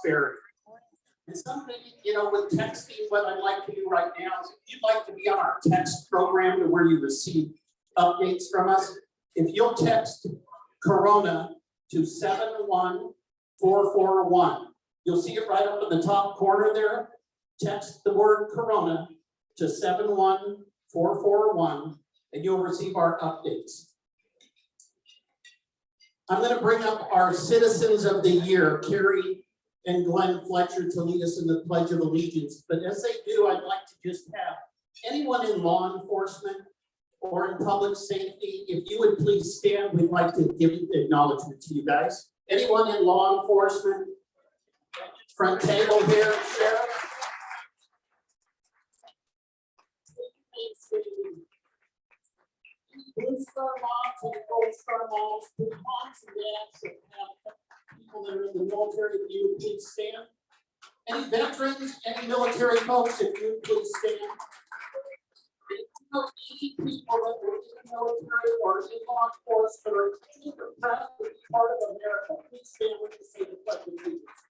prosperity. And something, you know, with texting, what I'd like to do right now is if you'd like to be on our text program to where you receive updates from us, if you'll text Corona to 71441, you'll see it right up in the top corner there. Text the word Corona to 71441 and you'll receive our updates. I'm going to bring up our Citizens of the Year, Kerry and Glenn Fletcher, to lead us in the Pledge of Allegiance. But as they do, I'd like to just have anyone in law enforcement or in public safety, if you would please stand, we'd like to give acknowledgement to you guys. Anyone in law enforcement? Front table here, Sheriff. Blue Star Moms and Gold Star Moms, the moms and dads that have people that are in the military, if you would please stand. Any veterans, any military folks, if you would please stand. If you know any people that were in the military or in law enforcement or super proud to be part of America, please stand with us and say the Pledge of Allegiance.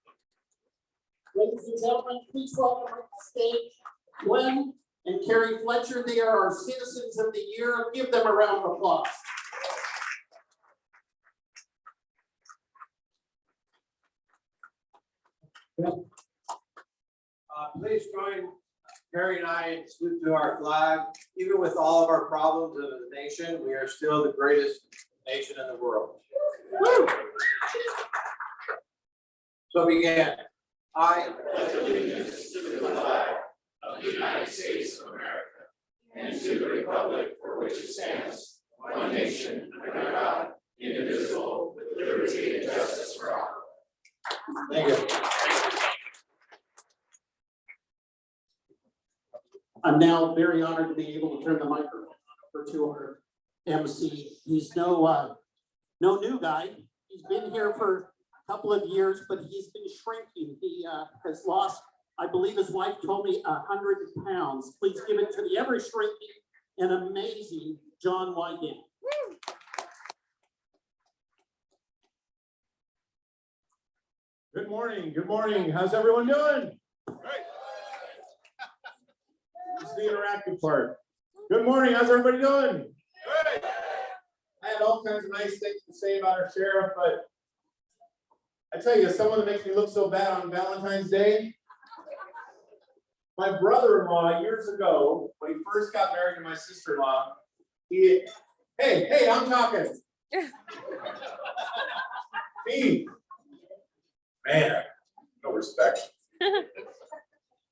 Ladies and gentlemen, please welcome to the stage Glenn and Kerry Fletcher. They are our Citizens of the Year. Give them a round of applause. Please join Kerry and I in salute to our flag. Even with all of our problems as a nation, we are still the greatest nation in the world. Woo! So begin. I pledge allegiance to the flag of the United States of America and to the republic for which it stands, one nation, under God, indivisible, with liberty and justice for all. Thank you. I'm now very honored to be able to turn the microphone over to our MC. He's no new guy. He's been here for a couple of years, but he's been shrinking. He has lost, I believe his wife told me, 100 pounds. Please give it to the ever shrinking and amazing John Wyden. Good morning. Good morning. How's everyone doing? Great. This is the interactive part. Good morning. How's everybody doing? Great. I had all kinds of nice things to say about our sheriff, but I tell you, someone that makes me look so bad on Valentine's Day. My brother-in-law years ago, when he first got married to my sister-in-law, hey, I'm talking. Me. Man, no respect.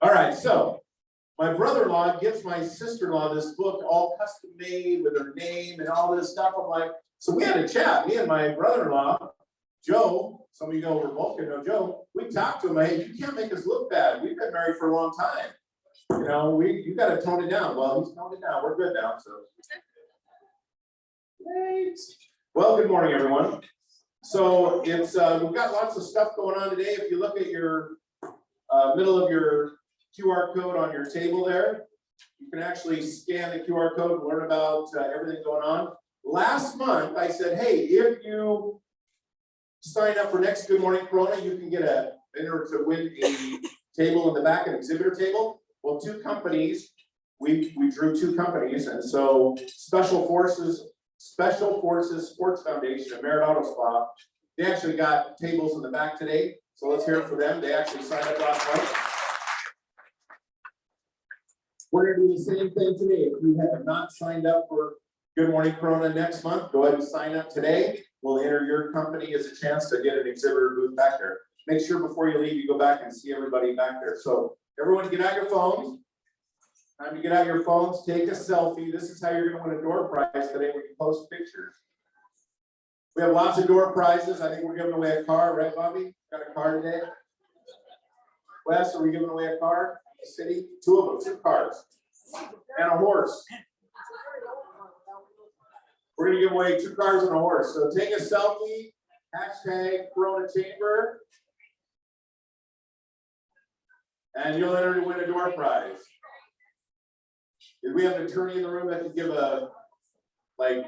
All right, so my brother-in-law gets my sister-in-law this book all custom made with her name and all this stuff. I'm like, so we had a chat, me and my brother-in-law, Joe. Some of you know, we're both gonna know Joe. We talked to him, hey, you can't make us look bad. We've been married for a long time. You know, you gotta tone it down. Well, he's toned it down. We're good now, so. Thanks. Well, good morning, everyone. So it's we've got lots of stuff going on today. If you look at your middle of your QR code on your table there, you can actually scan the QR code and learn about everything going on. Last month, I said, hey, if you sign up for next Good Morning Corona, you can get in order to win a table in the back, an exhibitor table. Well, two companies, we drew two companies, and so Special Forces Sports Foundation and Merit Auto Spa, they actually got tables in the back today. So let's hear it for them. They actually signed up last night. We're gonna do the same thing today. If you have not signed up for Good Morning Corona next month, go ahead and sign up today. We'll enter your company as a chance to get an exhibitor booth back there. Make sure before you leave, you go back and see everybody back there. So everyone get out your phones. Time to get out your phones, take a selfie. This is how you're gonna win a door prize today when you post pictures. We have lots of door prizes. I think we're giving away a car, right, Bobby? Got a car today? Wes, are we giving away a car? City? Two of them, 2 cars. And a horse. We're gonna give away 2 cars and a horse. So take a selfie, hashtag Corona Chamber, and you'll enter to win a door prize. Did we have an attorney in the room that could give a, like,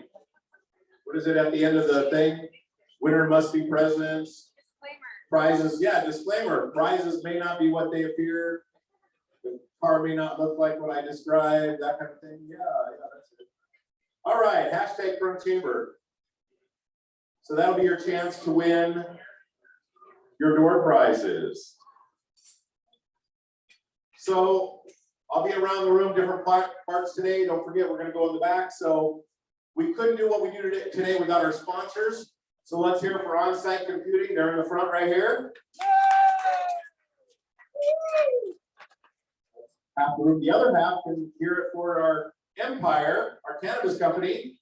what is it at the end of the thing? Winner must be present. Prizes, yeah, disclaimer, prizes may not be what they appear. The car may not look like what I described, that kind of thing. Yeah, that's it. All right, hashtag Front Chamber. So that'll be your chance to win your door prizes. So I'll be around the room, different parts today. Don't forget, we're gonna go in the back. So we couldn't do what we do today without our sponsors. So let's hear for On-Site Computing. They're in the front right here. Half the room, the other half can hear it for our Empire, our cannabis company.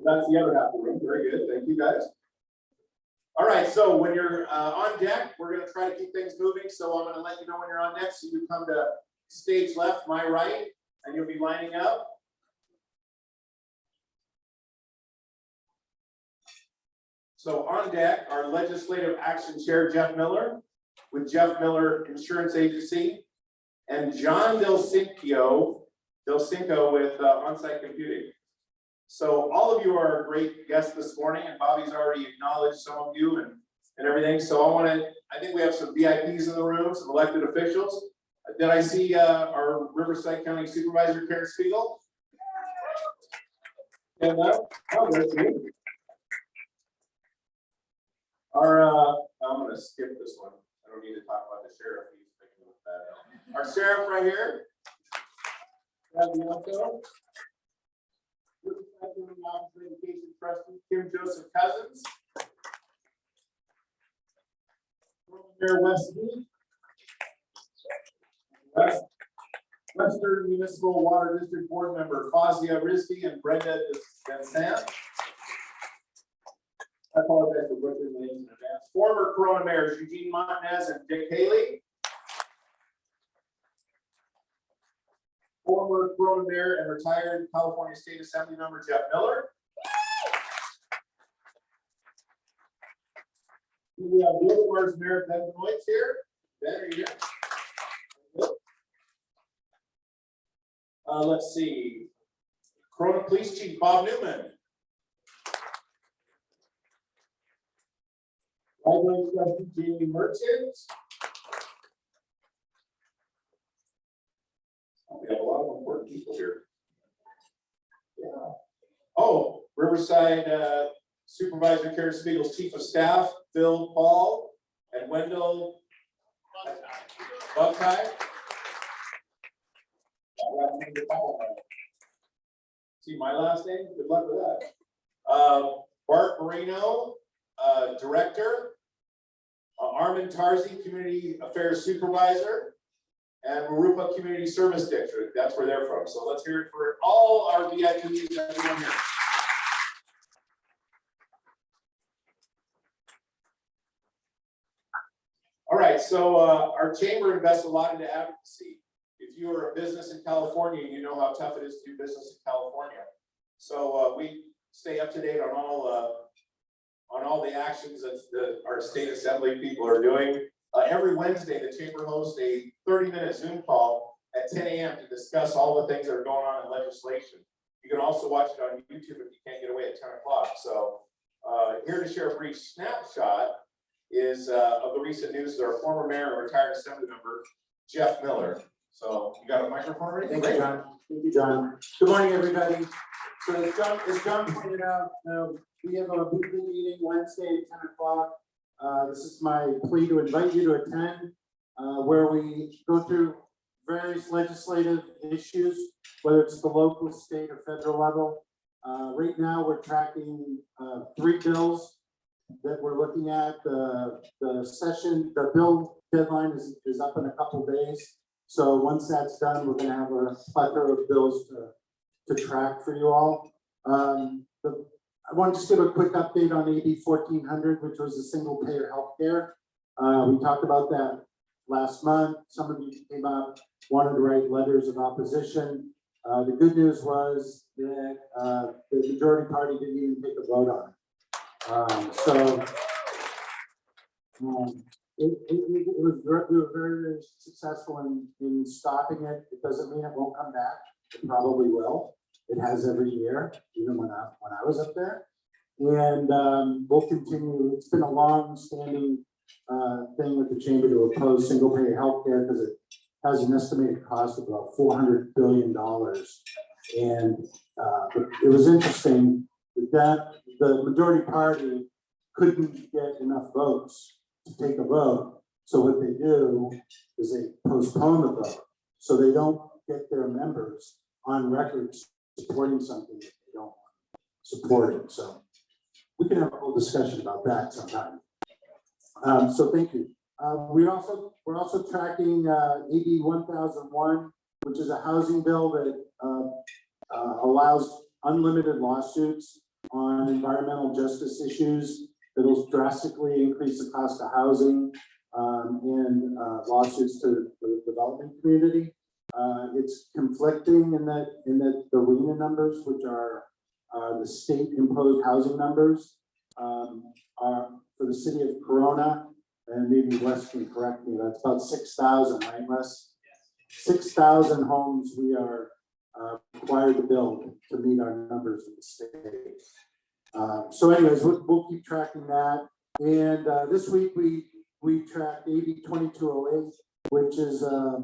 That's the other half of the room. Very good. Thank you, guys. All right, so when you're on deck, we're going to try to keep things moving. So I'm going to let you know when you're on deck. So you come to stage left, my right, and you'll be lining up. So on deck, our Legislative Action Chair, Jeff Miller, with Jeff Miller Insurance Agency, and John Del Cinco with On-Site Computing. So all of you are great guests this morning, and Bobby's already acknowledged some of you and everything. So I think we have some VIPs in the room, some elected officials. Did I see our Riverside County Supervisor, Kerry? And oh, there's me. I'm gonna skip this one. I don't need to talk about the sheriff. He's making that. Our sheriff right here. Bianco. Education Trustee Kim Joseph Cousins. Mayor Western Municipal Water District Board Member Fazia Rizvi and Brenda Vincent. I apologize for butchering the names in advance. Former Corona mayors Eugene Montanez and Dick Haley. Former Corona mayor and retired California State Assembly member Jeff Miller. We have Boulevard's Mayor Ben Benoit's here. Ben, are you here? Let's see. Corona Police Chief Bob Newman. Library Trustee Jamie Merchant. We have a lot of important people here. Yeah. Oh, Riverside Supervisor Kerry Spiegel's Chief of Staff, Phil Paul, and Wendell Buckeye. See my last name? Good luck with that. Bart Moreno, Director. Armin Tarzi, Community Affairs Supervisor. And Marupa Community Service District. That's where they're from. So let's hear it for all our VIPs, everyone here. All right, so our chamber invests a lot into advocacy. If you are a business in California, you know how tough it is to do business in California. So we stay up to date on all the actions that our state assembly people are doing. Every Wednesday, the chamber hosts a 30-minute Zoom call at 10 a.m. to discuss all the things that are going on in legislation. You can also watch it on YouTube if you can't get away at 10 o'clock. So here to share a brief snapshot is of the recent news that our former mayor and retired assembly member, Jeff Miller. So you got a microphone ready? Thank you, John. Thank you, John. Good morning, everybody. So as John pointed out, we have a weekly meeting Wednesday at 10 o'clock. This is my plea to invite you to attend, where we go through various legislative issues, whether it's the local, state, or federal level. Right now, we're tracking 3 bills that we're looking at. The bill deadline is up in a couple of days. So once that's done, we're going to have a plethora of bills to track for you all. I want to just give a quick update on AB 1400, which was the single payer healthcare. We talked about that last month. Some of you came up, wanted to write letters of opposition. The good news was that the majority party didn't even take a vote on it. We were very, very successful in stopping it. It doesn't mean it won't come back. It probably will. It has every year, even when I was up there. And we'll continue. It's been a long-standing thing with the chamber to oppose single-payer healthcare because it has an estimated cost of about $400 billion. And it was interesting that the majority party couldn't get enough votes to take a vote. So what they do is they postpone the vote. So they don't get their members on record supporting something that they don't support it. So we can have a whole discussion about that sometime. So thank you. We're also tracking AB 1001, which is a housing bill that allows unlimited lawsuits on environmental justice issues. It'll drastically increase the cost of housing and lawsuits to the development community. It's conflicting in that the RENA numbers, which are the state imposed housing numbers, are for the city of Corona, and maybe Wes can correct me, that's about 6,000, right, Wes? 6,000 homes we are required to build to meet our numbers in the state. So anyways, we'll keep tracking that. And this week we tracked AB 2208, which is a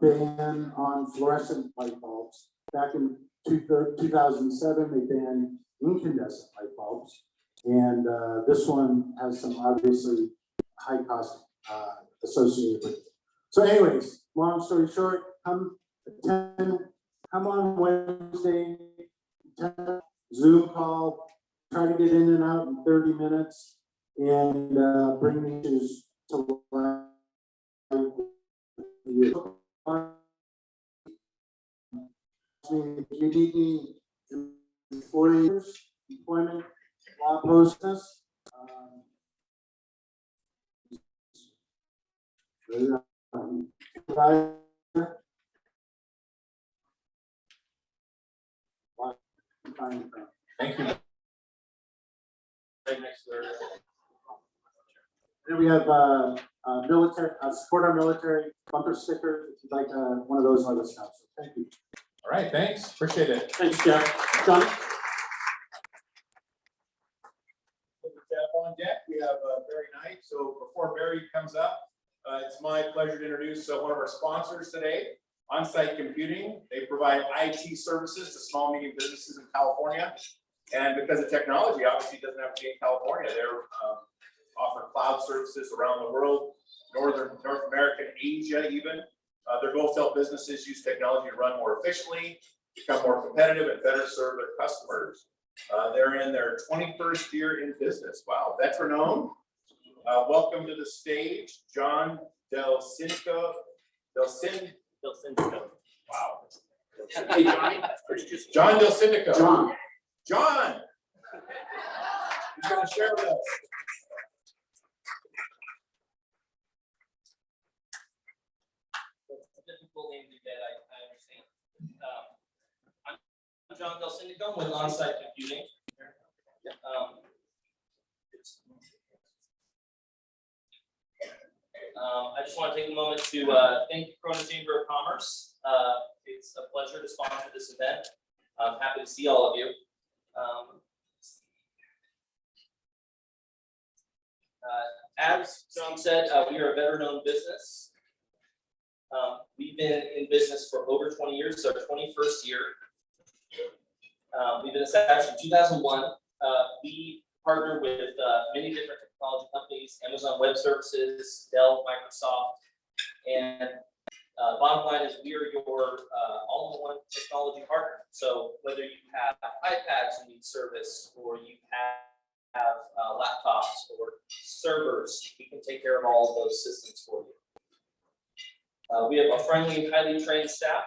ban on fluorescent light bulbs. Back in 2007, they banned incandescent light bulbs. And this one has some obviously high cost associated with it. So anyways, long story short, come on Wednesday, 10 Zoom call, try to get in and out in 30 minutes and bring the issues to life. If you need any employment law process, Thank you. Right next to her. Then we have military, support our military bumper sticker. If you'd like one of those, let us know. So thank you. All right, thanks. Appreciate it. Thanks, Jack. John? On deck, we have Barry Knight. So before Barry comes up, it's my pleasure to introduce one of our sponsors today, On-Site Computing. They provide IT services to small, medium businesses in California. And because of technology, obviously, it doesn't have to be in California. They're offering cloud services around the world, North America, and Asia even. Their goal is to help businesses use technology to run more efficiently, become more competitive, and better serve their customers. They're in their 21st year in business. Wow, veteran-owned. Welcome to the stage, John Del Cinco. Wow. Hey, Johnny. John Del Cinco. John. He's going to share with us. It's a difficult name to get, I understand. I'm John Del Cinco with On-Site Computing. I just want to take a moment to thank the Corona Chamber of Commerce. It's a pleasure to sponsor this event. I'm happy to see all of you. As John said, we are a veteran-owned business. We've been in business for over 20 years, so our 21st year. We've been established in 2001. We partner with many different technology companies, Amazon Web Services, Dell, Microsoft, and bottom line is we are your all-in-one technology partner. So whether you have iPads and need service, or you have laptops or servers, we can take care of all of those systems for you. We have a friendly, highly trained staff.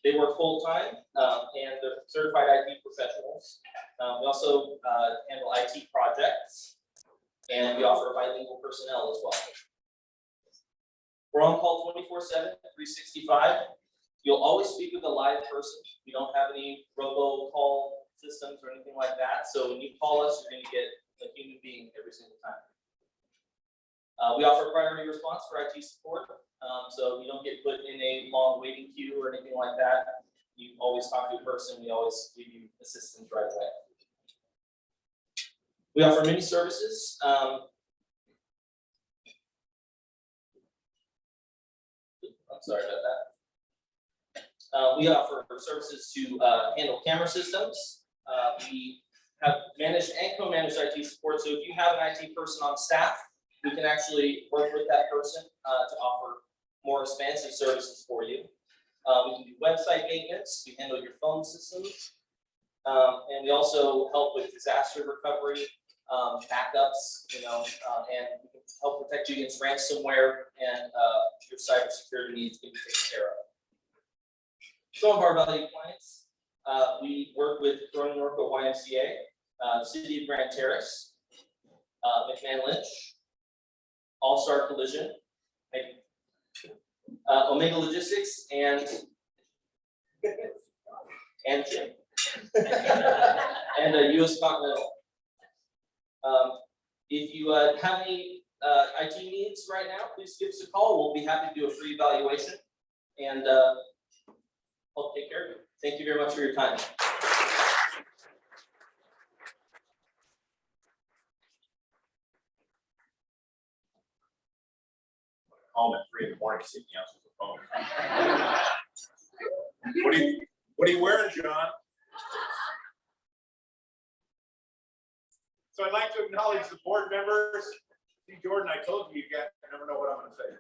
They work full-time and they're certified IT professionals. We also handle IT projects, and we offer bilingual personnel as well. We're on call 24/7, 365. You'll always speak with a live person. We don't have any robo-call systems or anything like that. So when you call us, you're going to get a human being every single time. We offer priority response for IT support. So you don't get put in a long waiting queue or anything like that. You always talk to a person. We always give you assistance right away. We offer many services. I'm sorry about that. We offer services to handle camera systems. We have managed and co-managed IT support. So if you have an IT person on staff, we can actually work with that person to offer more expansive services for you. We can do website maintenance. We handle your phone systems. And we also help with disaster recovery, backups, and we can help protect you against ransomware and your cybersecurity needs can be taken care of. Some of our valued clients, we work with Growing Norco YMCA, City of Grand Terrace, McMahon Lynch, All Star Collision, Omega Logistics, and Jim, and US Continental. If you have any IT needs right now, please give us a call. We'll be happy to do a free evaluation and help take care of you. Thank you very much for your time. Home at 3 in the morning, see me answer the phone. What are you wearing, John? So I'd like to acknowledge the board members. See, Jordan, I told you, you never know what I'm gonna say.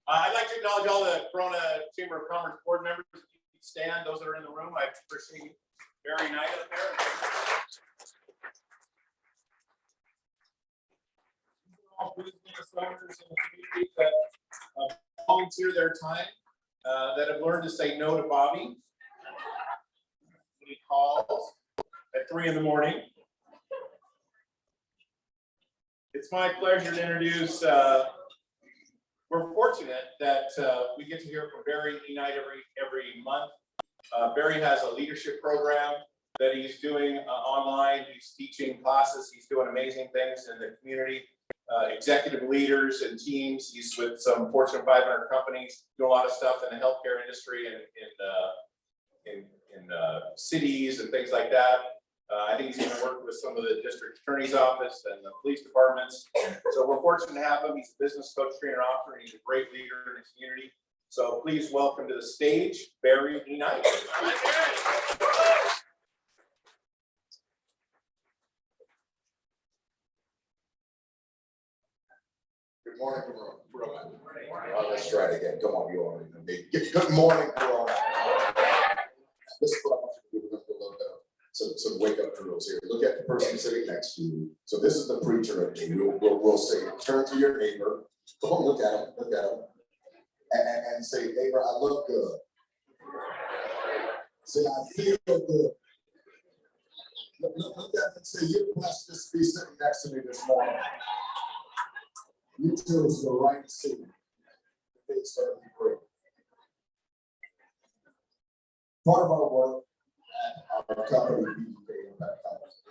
I'd like to acknowledge all the Corona Chamber of Commerce board members. If you could stand, those that are in the room, I appreciate you. Very nice up there. All business owners in the community that volunteer their time, that have learned to say no to Bobby when he calls at 3 in the morning. It's my pleasure to introduce, we're fortunate that we get to hear from Barry Knight every month. Barry has a leadership program that he's doing online. He's teaching classes. He's doing amazing things in the community. Executive leaders and teams. He's with some Fortune 500 companies, doing a lot of stuff in the healthcare industry and in cities and things like that. I think he's even worked with some of the district attorney's office and the police departments. So we're fortunate to have him. He's a business coach, trainer, author, and he's a great leader in the community. So please welcome to the stage, Barry Knight. Good morning, Corona. Let's try it again. Come on, you already know me. Good morning, Corona. This is what I want you to do. We're going to do a little bit of some wake up drills here. Look at the person sitting next to you. So this is the preacher of me. We'll say, turn to your neighbor. Come on, look at him, and say, neighbor, I look good. Say, I feel good. Look at him and say, you're blessed to be sitting next to me this morning. You chose the right city. It's going to be great. Part of our work at our company,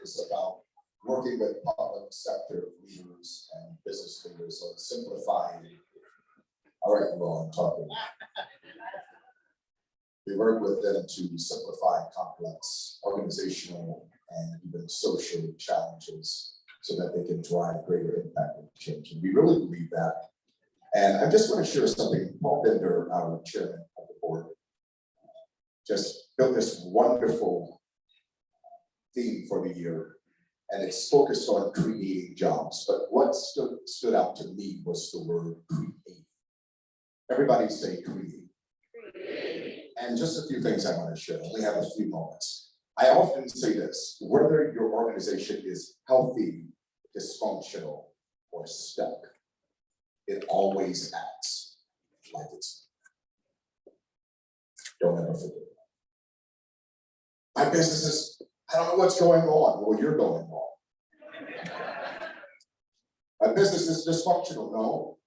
is about working with public sector leaders and business leaders on simplifying. All right, well, I'm talking. We work with them to simplify complex organizational and even social challenges, so that they can drive greater impact and change. And we really believe that. And I just want to share something. Paul Bender, our chairman of the board, just built this wonderful theme for the year. And it's focused on creating jobs. But what stood out to me was the word create. Everybody say create. And just a few things I want to share. I only have a few moments. I often say this, whether your organization is healthy, dysfunctional, or stuck, it always acts like it's. Don't ever forget that. My business is, I don't know what's going on. Well, you're going wrong. My business is dysfunctional. No,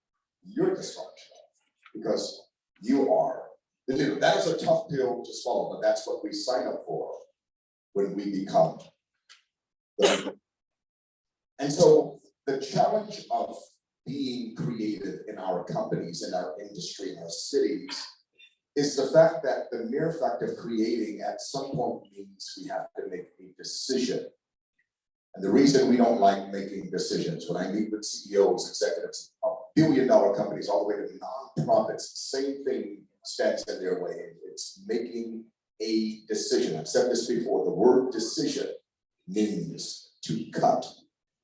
you're dysfunctional because you are. That is a tough pill to swallow, but that's what we sign up for when we become the. And so the challenge of being creative in our companies, in our industry, in our cities, is the fact that the mere fact of creating at some point means we have to make a decision And the reason we don't like making decisions, when I meet with CEOs, executives of billion-dollar companies, all the way to nonprofits, same thing stands in their way. It's making a decision. I've said this before, the word decision means to cut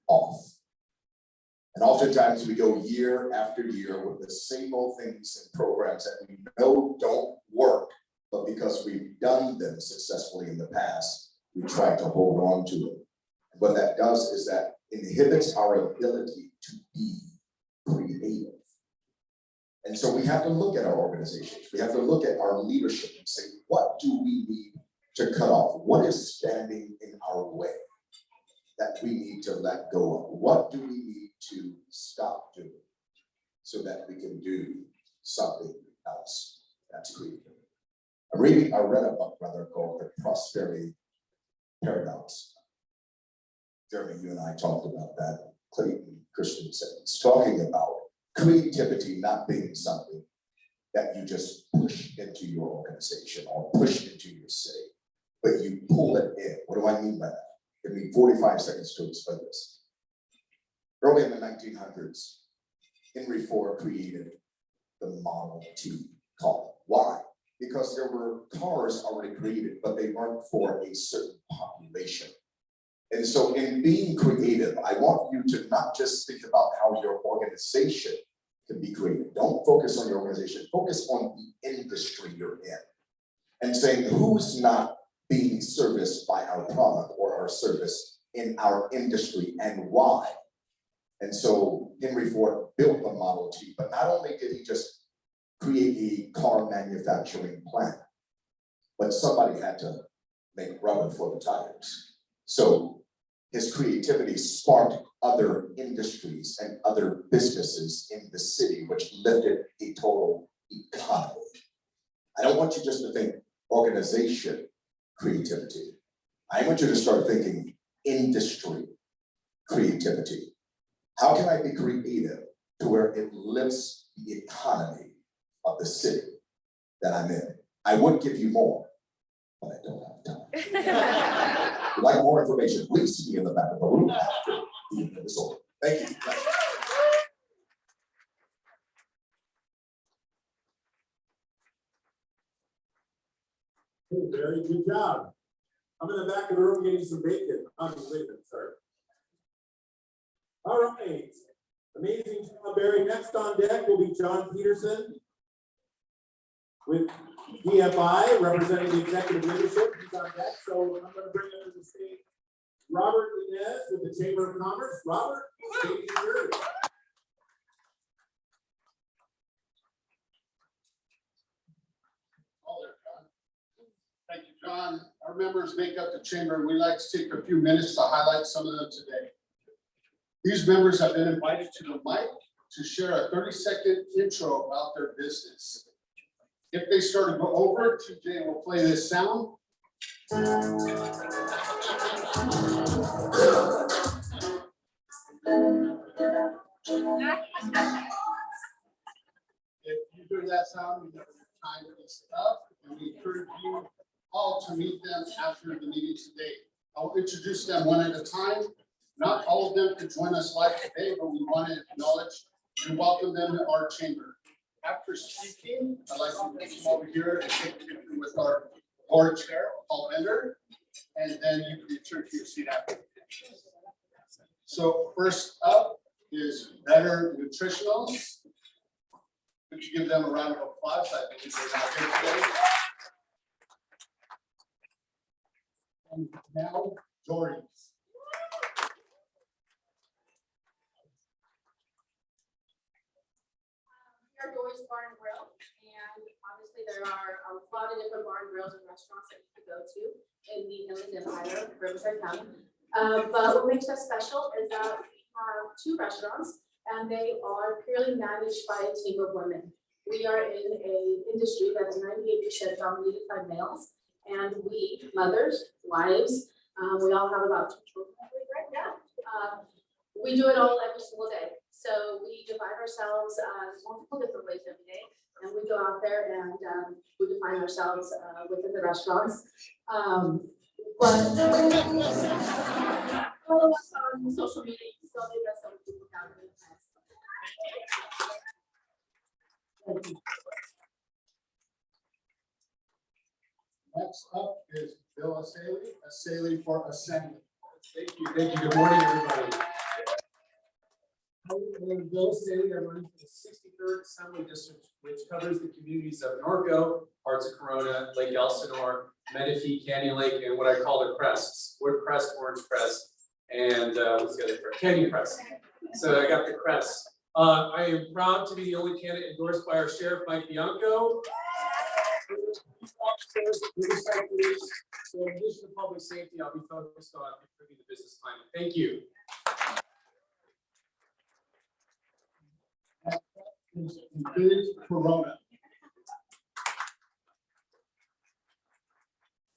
off. And oftentimes we go year after year with the same old things and programs that we know don't work, but because we've done them successfully in the past, we try to hold on to it. And what that does is that inhibits our ability to be creative. And so we have to look at our organizations. We have to look at our leadership and say, what do we need to cut off? What is standing in our way that we need to let go of? What do we need to stop doing so that we can do something else that's creative? I read a book rather called The Prosperity Paradox. Jeremy, you and I talked about that. Clayton Christensen is talking about creativity not being something that you just push into your organization or push into your city, but you pull it in. What do I mean by that? Give me 45 seconds to explain this. Early in the 1900s, Henry Ford created the Model T car. Why? Because there were cars already created, but they weren't for a certain population. And so in being creative, I want you to not just think about how your organization can be creative. Don't focus on your organization, focus on the industry you're in. And saying who's not being serviced by our product or our service in our industry and why. And so Henry Ford built the Model T, but not only did he just create a car manufacturing plant, but somebody had to make rubber for the tires. So his creativity sparked other industries and other businesses in the city, which lifted a total economy. I don't want you just to think organization creativity. I want you to start thinking industry creativity. How can I be creative to where it lifts the economy of the city that I'm in? I would give you more, but I don't have time. If you'd like more information, please see me in the back of the room after the event is over. Thank you. Hey, Barry, good job. I'm in the back of the room getting some bacon. Wait a minute, sorry. All right, amazing job, Barry. Next on deck will be John Peterson with DFI, representing the executive leadership. He's on deck, so I'm going to bring him to the stage Robert Inez with the Chamber of Commerce. Robert, stage is yours. Thank you, John. Our members make up the chamber, and we like to take a few minutes to highlight some of them today. These members have been invited to the mic to share a 30-second intro about their business. If they start to go over, TJ will play this sound. If you hear that sound, you know your time is up, and we encourage you all to meet them after the meeting today. I'll introduce them one at a time. Not all of them could join us live today, but we want to acknowledge and welcome them to our chamber. After speaking, I'd like to come over here and take a picture with our board chair, Paul Bender, and then you can return to your seat after. So first up is Better Nutritionals. Would you give them a round of applause? I believe they're not here today. And now, Dory's. Our Dory's Bar and Grill, and obviously there are a lot of different bar and grills and restaurants that you could go to in the Inland Empire, Riverside County. But what makes us special is that we have 2 restaurants, and they are purely managed by a team of women. We are in an industry that is 98% dominated by males, and we, mothers, wives, we all have about 2 children right now. We do it all every single day. So we divide ourselves multiple different ways every day, and we go out there and we define ourselves within the restaurants. But follow us on social media, so they got some people down in the past. Next up is Bill Asaley for Assembly. Thank you, good morning, everybody. I'm Bill Staley, I'm running for the 63rd Assembly District, which covers the communities of Mianko, parts of Corona, Lake Elsinore, Menifee, Canyon Lake, and what I call the crests, Wood Crest, Orange Crest, and what's the other crest? Canyon Crest. So I got the crests. I am proud to be the only candidate endorsed by our Sheriff, Bianco. Riverside Police. So in addition to public safety, I'll be focused on improving the business climate. Thank you. Corona.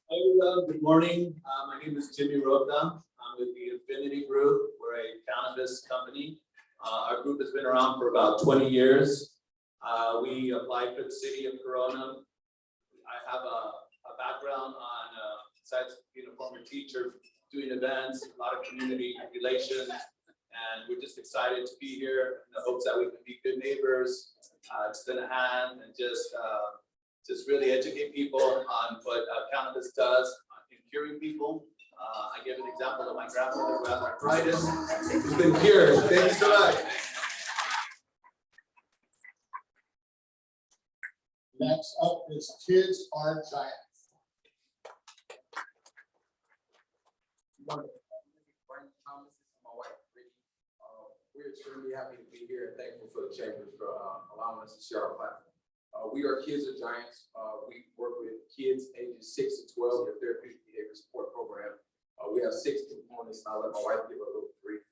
Hi everyone, good morning. My name is Jimmy Rota. I'm with the Infinity Group. We're a cannabis company. Our group has been around for about 20 years. We applied for the city of Corona. I have a background on, besides being a former teacher, doing events, a lot of community relations. And we're just excited to be here in the hopes that we can be good neighbors, extend a hand, and just really educate people on what cannabis does in curing people. I give an example of my grandmother who has arthritis. It's been cured. Thank you so much. Next up is Kids Are Giants. We're extremely happy to be here and thankful for the Chambers for allowing us to share our platform. We are Kids Are Giants. We work with kids ages 6 to 12 in a therapeutic behavior support program. We have 6 components, and I'll let my wife give a little brief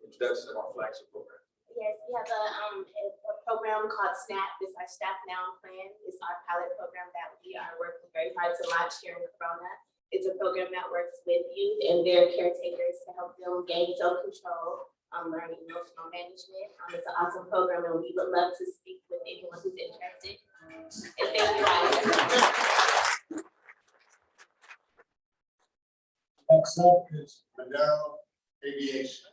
introduction of our flagship program. Yes, we have a program called SNAP. It's our Staff Now Plan. It's our pilot program that we are working very hard to launch here in Corona. It's a program that works with youth and their caretakers to help them gain self-control, learn emotional management. It's an awesome program, and we would love to speak with anyone who's interested. And thank you guys. Next up is Madero Aviation.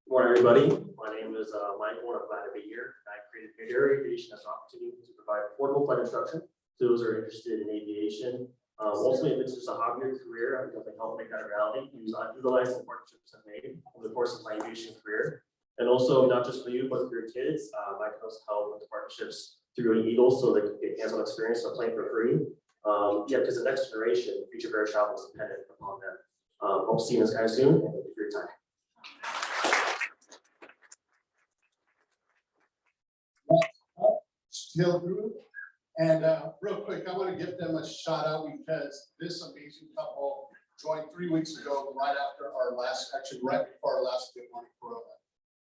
Good morning, everybody. My name is Mianko, and I'm glad to be here. I created Kerry Aviation as an opportunity to provide affordable flight instruction to those who are interested in aviation. Ultimately, if it's just a hobby or career, I can definitely help make that a reality. Utilize the partnerships I've made over the course of my aviation career. And also, not just for you, but for your kids, I can also help with the partnerships through Eagles so they can get hands-on experience of playing for free. Because the next generation, future air travel is dependent upon them. Hope to see you guys soon, and thank you for your time. Still Group. And real quick, I want to give them a shout out because this amazing couple joined 3 weeks ago, right after our last, actually right before our last Good Morning Corona.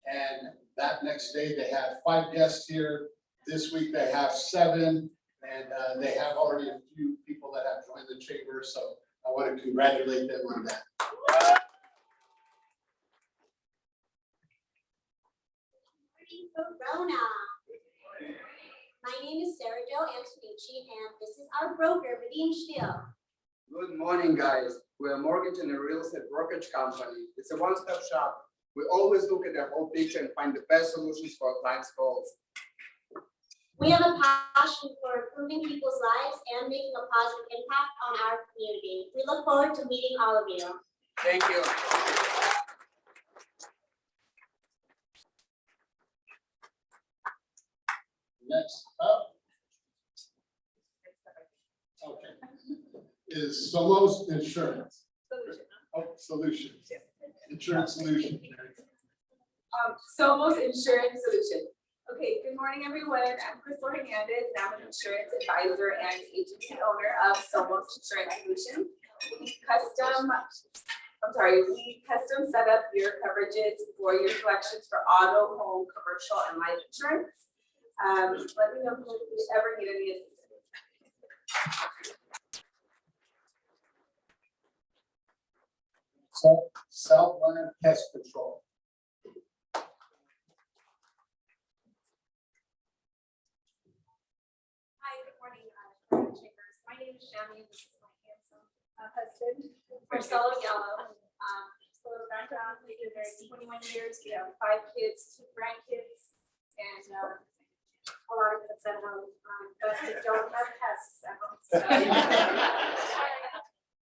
And that next day they had 5 guests here. This week they have 7, and they have already a few people that have joined the chamber. So I want to congratulate them on that. Corona. My name is Sarah Jo Antonucci, and this is our broker, Vadim Stiel. Good morning, guys. We're a mortgage and a real estate brokerage company. It's a one-stop shop. We always look at the whole picture and find the best solutions for our clients' goals. We have a passion for improving people's lives and making a positive impact on our community. We look forward to meeting all of you. Thank you. Next up is Somos Insurance. Solutions. Insurance Solutions. Somos Insurance Solutions. Okay, good morning, everyone. I'm Crystal Hernandez. I'm an insurance advisor and agency owner of Somos Insurance Solutions. We custom set up your coverages for your selections for auto, home, commercial, and life insurance. Let me know if you ever need any assistance. So Southland Pest Control. Hi, good morning, Chambers. My name is Shammy. This is my handsome husband, Marcelo Gallo. So background, we've been married 21 years, we have 5 kids, 2 grandkids, and a lot of pets at home, but we don't have pests at home. So.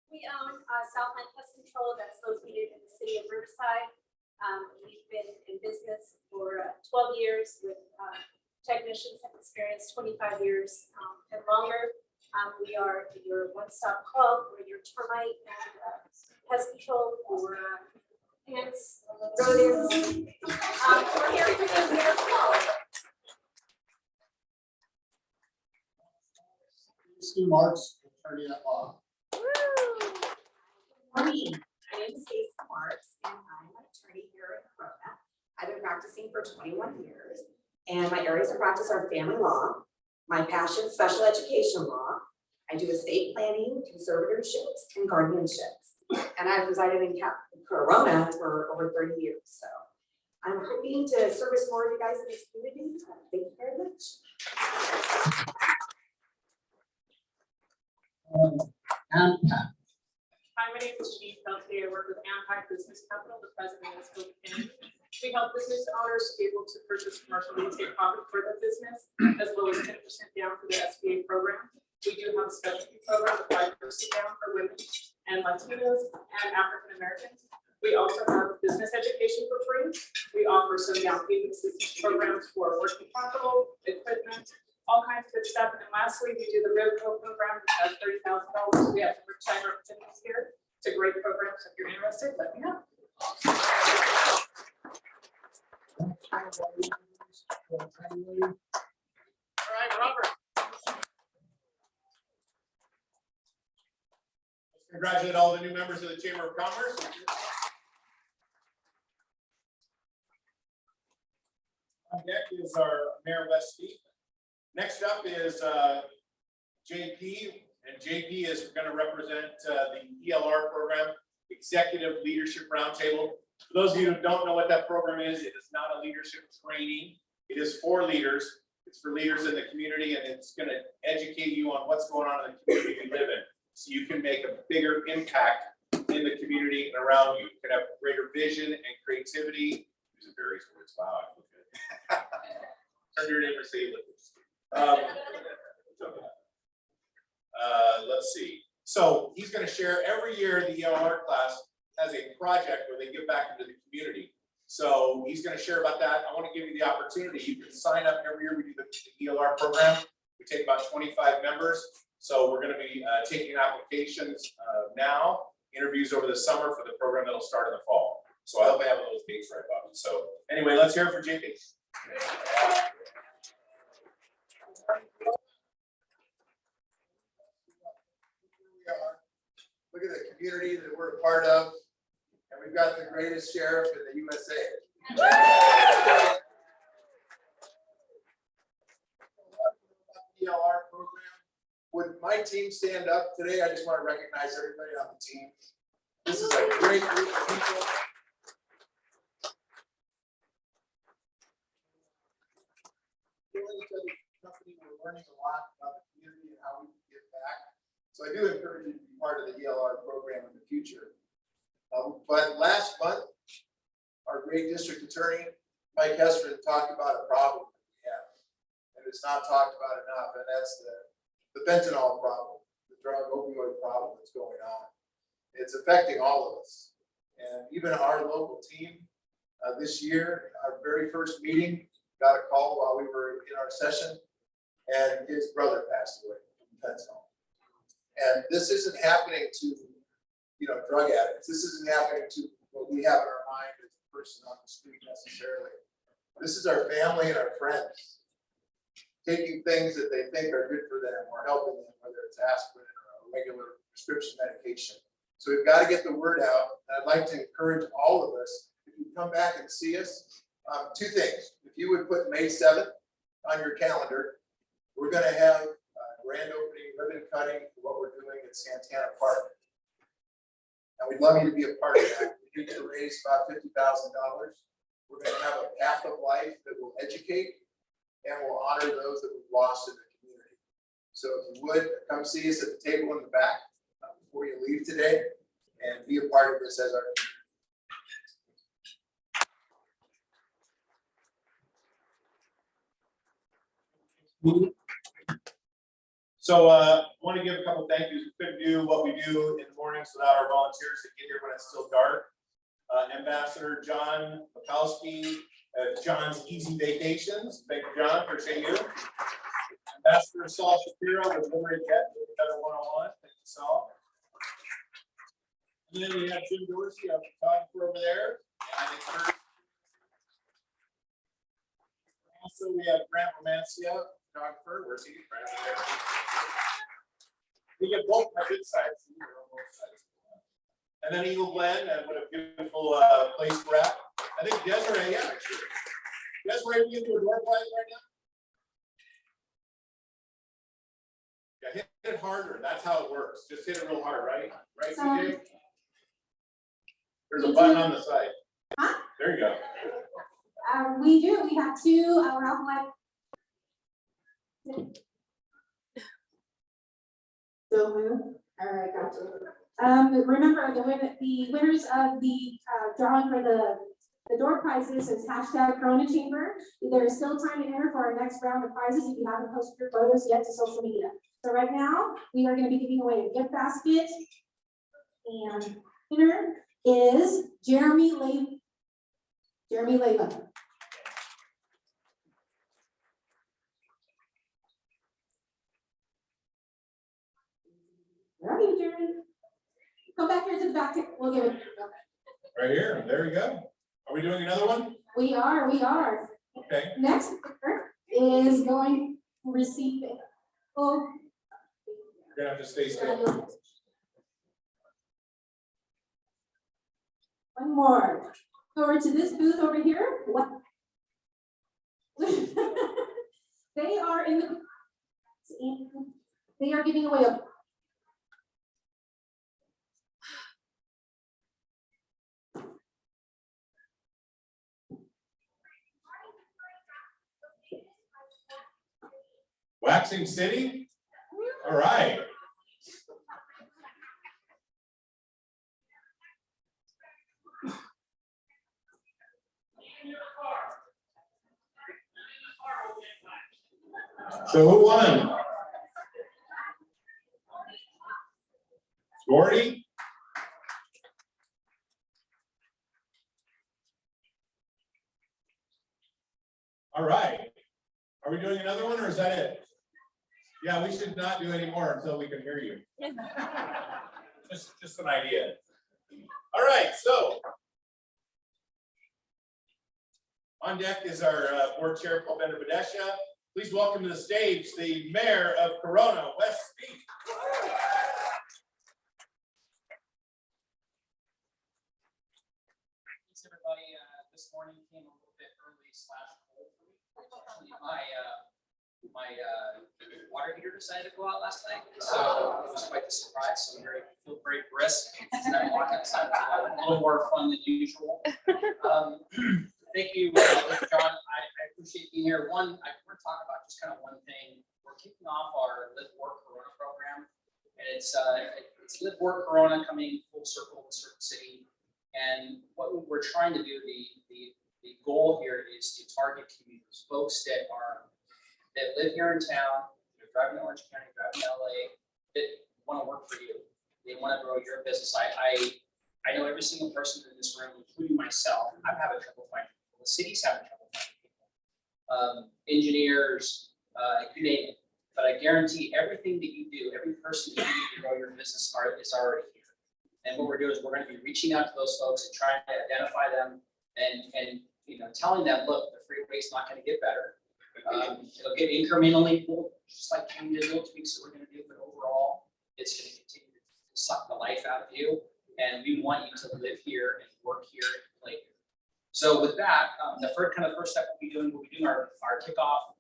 We own Southland Pest Control that's located in the city of Riverside. We've been in business for 12 years with technicians have experienced 25 years and longer. We are your one-stop hub for your termite and pest control for ants, rodents. We're here for you as well. Stu Marks, attorney at law. Morning, my name is Stacey Marks and I'm an attorney here in Corona. I've been practicing for 21 years and my areas of practice are family law, my passion, special education law. I do estate planning, conservatorships, and guardianships. And I've resided in Corona for over 30 years. So I'm hoping to service more of you guys in this community. So thank you very much. Anpac. Hi, my name is Janine Peltier. I work with Untitled Business Capital, the president of Cook County. We help business owners be able to purchase commercial real estate property for their business, as well as 10% down for the SBA program. We do have a specialty program with 5% down for women and Latinos and African Americans. We also have business education for free. We offer some down payment assistance programs for working capital, equipment, all kinds of good stuff. And then lastly, we do the Riverside program, which has $30,000. We have Riverside representatives here. It's a great program, so if you're interested, let me know. All right, Robert. Let's congratulate all the new members of the Chamber of Commerce. On deck is our Mayor West Steve. Next up is JP, and JP is going to represent the ELR program, Executive Leadership Roundtable. For those of you who don't know what that program is, it is not a leadership training. It is for leaders. It's for leaders in the community, and it's going to educate you on what's going on in the community we live in, so you can make a bigger impact in the community and around you. You can have greater vision and creativity. These are various words. Wow, I feel good. Turn to your neighbor and say you look good. Let's see. So he's going to share every year. The ELR class has a project where they give back into the community. So he's going to share about that. I want to give you the opportunity. You can sign up every year. We do the ELR program. We take about 25 members. So we're going to be taking applications now, interviews over the summer for the program that'll start in the fall. So I hope I have those dates right, Bobby. So anyway, let's hear it for JP. Look at the community that we're a part of, and we've got the greatest sheriff in the USA. ELR program. Would my team stand up today? I just want to recognize everybody on the team. This is a great group of people. Company, we're learning a lot about the community and how we can give back. So I do encourage you to be part of the ELR program in the future. But last month, our great district attorney, Mike Hesford, talked about a problem that we have. And it's not talked about enough, and that's the fentanyl problem, the drug opioid problem that's going on. It's affecting all of us. And even our local team, this year, our very first meeting, got a call while we were in our session, and his brother passed away from fentanyl. And this isn't happening to, drug addicts. This isn't happening to what we have in our mind as a person on the street necessarily. This is our family and our friends taking things that they think are good for them or helping them, whether it's aspirin or a regular prescription medication. So we've got to get the word out. And I'd like to encourage all of us, if you come back and see us, 2 things. If you would put May 7th on your calendar, we're going to have a grand opening ribbon cutting for what we're doing at Santana Park. And we'd love you to be a part of that. We need to raise about $50,000. We're going to have a path of life that will educate and will honor those that we've lost in the community. So if you would, come see us at the table in the back before you leave today and be a part of this as our community. So want to give a couple thank yous. We couldn't do what we do in the mornings without our volunteers that get here when it's still dark. Ambassador John Bukowski, John's Easy Vacations. Thank you, John. Appreciate you. Ambassador Saul Shapiro with Liberty Jet, Federal 101. Thank you, Saul. And then we have Jim Dorsey, our photographer over there. And I think also we have Grant Romancia, photographer. Where's he? Right over there. We get both my good sides. And then Eagle Glen, what a beautiful place we're at. I think Desiree, yeah. Desiree, we get to a door prize right now? Yeah, hit it harder. That's how it works. Just hit it real hard, right? Right, CJ? There's a button on the side. Huh? There you go. We do. We have two Ralph White. Don't move. All right, gotcha. Remember the winners of the drawing for the door prizes is hashtag Corona Chamber. There is still time to enter for our next round of prizes if you haven't posted your photos yet to social media. So right now we are going to be giving away a gift basket, and winner is Jeremy Leyva. All right, Jeremy. Come back here to the back. We'll give it. Right here. There we go. Are we doing another one? We are. Okay. Next winner is going to receive it. Oh. You're gonna have to stay still. One more. Over to this booth over here. What? They are in the. They are giving away a. Waxing City? All right. So who won? Gordy? All right. Are we doing another one or is that it? Yeah, we should not do any more until we can hear you. Just an idea. All right, so on deck is our board chair, Paul Bender-Badesha. Please welcome to the stage the mayor of Corona, Wes Speak. Thanks, everybody. This morning came a little bit early / cold for me. Unfortunately, my water heater decided to go out last night, so it was quite the surprise. So I feel very brisk. And I walked outside, a little more fun than usual. Thank you, John. I appreciate being here. We're talking about just kind of one thing. We're kicking off our Live Work Corona program, and it's Live Work Corona coming full circle to Circuit City. And what we're trying to do, the goal here is to target communities, folks that live here in town, they're driving to Orange County, driving to LA, that want to work for you. They want to grow your business. I know every single person in this room, including myself. I'm having trouble finding people. The city's having trouble finding people. Engineers, you name it. But I guarantee everything that you do, every person that you need to grow your business is already here. And what we're doing is we're going to be reaching out to those folks and trying to identify them and telling them, look, the freeway's not going to get better. It'll get incrementally cool, just like individual tweaks that we're going to do, but overall, it's going to continue to suck the life out of you. And we want you to live here and work here and play here. So with that, the first step we'll be doing our kickoff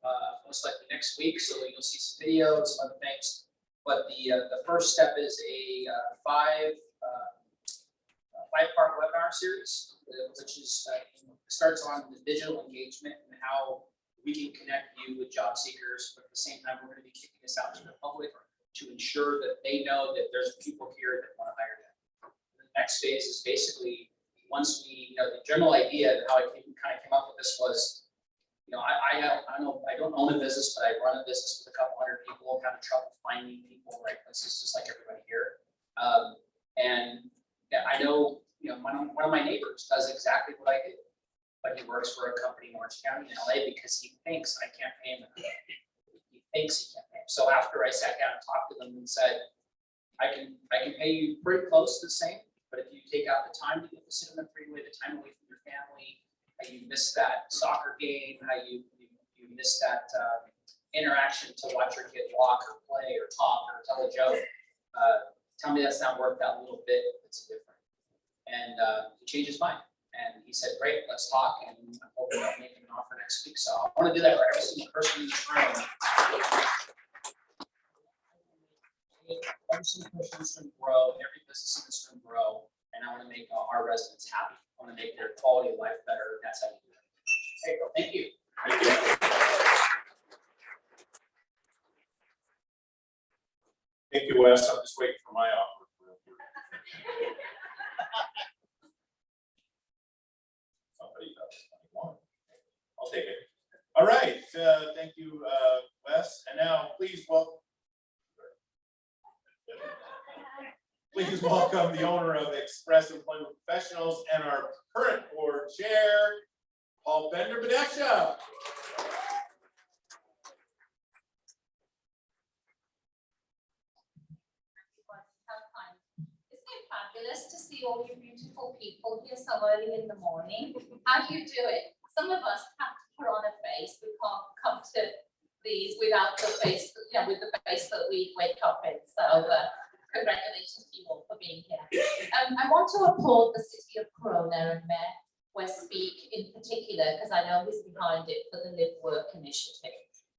most likely next week. So you'll see some videos, some other things. But the first step is a five-part webinar series, which is starts on the digital engagement and how we can connect you with job seekers. But at the same time, we're going to be kicking this out to the public to ensure that they know that there's people here that want to hire them. The next phase is basically once we, the general idea of how I kind of came up with this was, you know, I don't own a business, but I run a business with a couple hundred people, I'm having trouble finding people, right, places, just like everybody here. And yeah, I know, you know, one of my neighbors does exactly what I do, but he works for a company in Orange County in LA because he thinks I can't pay him. He thinks he can't pay him. So after I sat down and talked to them and said, I can pay you pretty close to the same, but if you take out the time to sit on the freeway, the time away from your family, how you miss that soccer game, how you miss that interaction to watch your kid walk or play or talk or tell a joke. Tell me that's not worth that little bit, it's different. And he changed his mind. And he said, great, let's talk. And I'm hoping I'll make him an offer next week. So I want to do that for every single person in this room. Every single person in this room grow, every business in this room grow. And I want to make our residents happy. I want to make their quality of life better. That's how you do it. There you go. Thank you. Thank you, Wes. I'm just waiting for my offer. Somebody got 21. I'll take it. All right. Thank you, Wes. And now please welcome the owner of Express Employment Professionals and our current board chair, Paul Bender-Badesha. Fabulous to see all you beautiful people here so early in the morning. How do you do it? Some of us have to put on a face. We can't come to these without the face, you know, with the face that we wake up in. So congratulations to you all for being here. I want to applaud the City of Corona and Mayor West Speak in particular, because I know he's behind it for the Live Work initiative.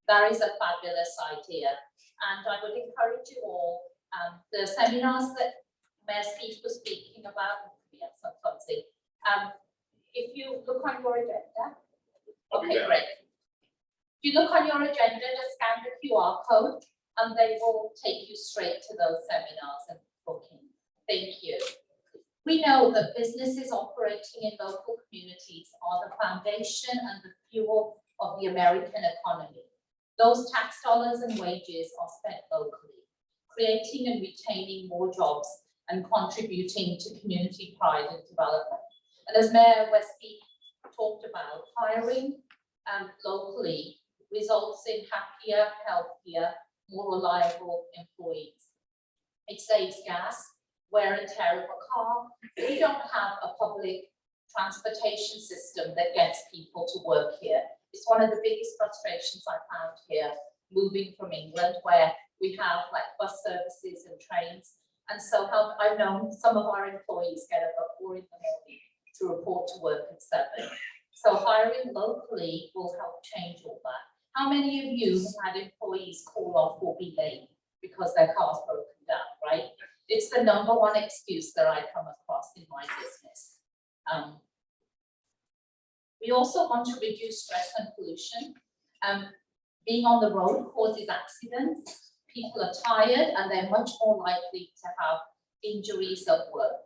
That is a fabulous idea. And I would encourage you all, the seminars that Mayor Speak was speaking about, yes, I'm clumsy. If you look on your agenda, okay, great. If you look on your agenda, just scan the QR code and they will take you straight to those seminars and booking. Thank you. We know that businesses operating in local communities are the foundation and the fuel of the American economy. Those tax dollars and wages are spent locally, creating and retaining more jobs and contributing to community pride and development. And as Mayor Westby talked about, hiring locally results in happier, healthier, more reliable employees. It saves gas, wear and tear of a car. We don't have a public transportation system that gets people to work here. It's one of the biggest frustrations I found here, moving from England, where we have like bus services and trains. And so I've known some of our employees get up at 4 in the morning to report to work at 7. So hiring locally will help change all that. How many of you have had employees call off or be late because their car's broken down, right? It's the #1 excuse that I come across in my business. We also want to reduce stress and pollution. Being on the road causes accidents. People are tired and they're much more likely to have injuries at work.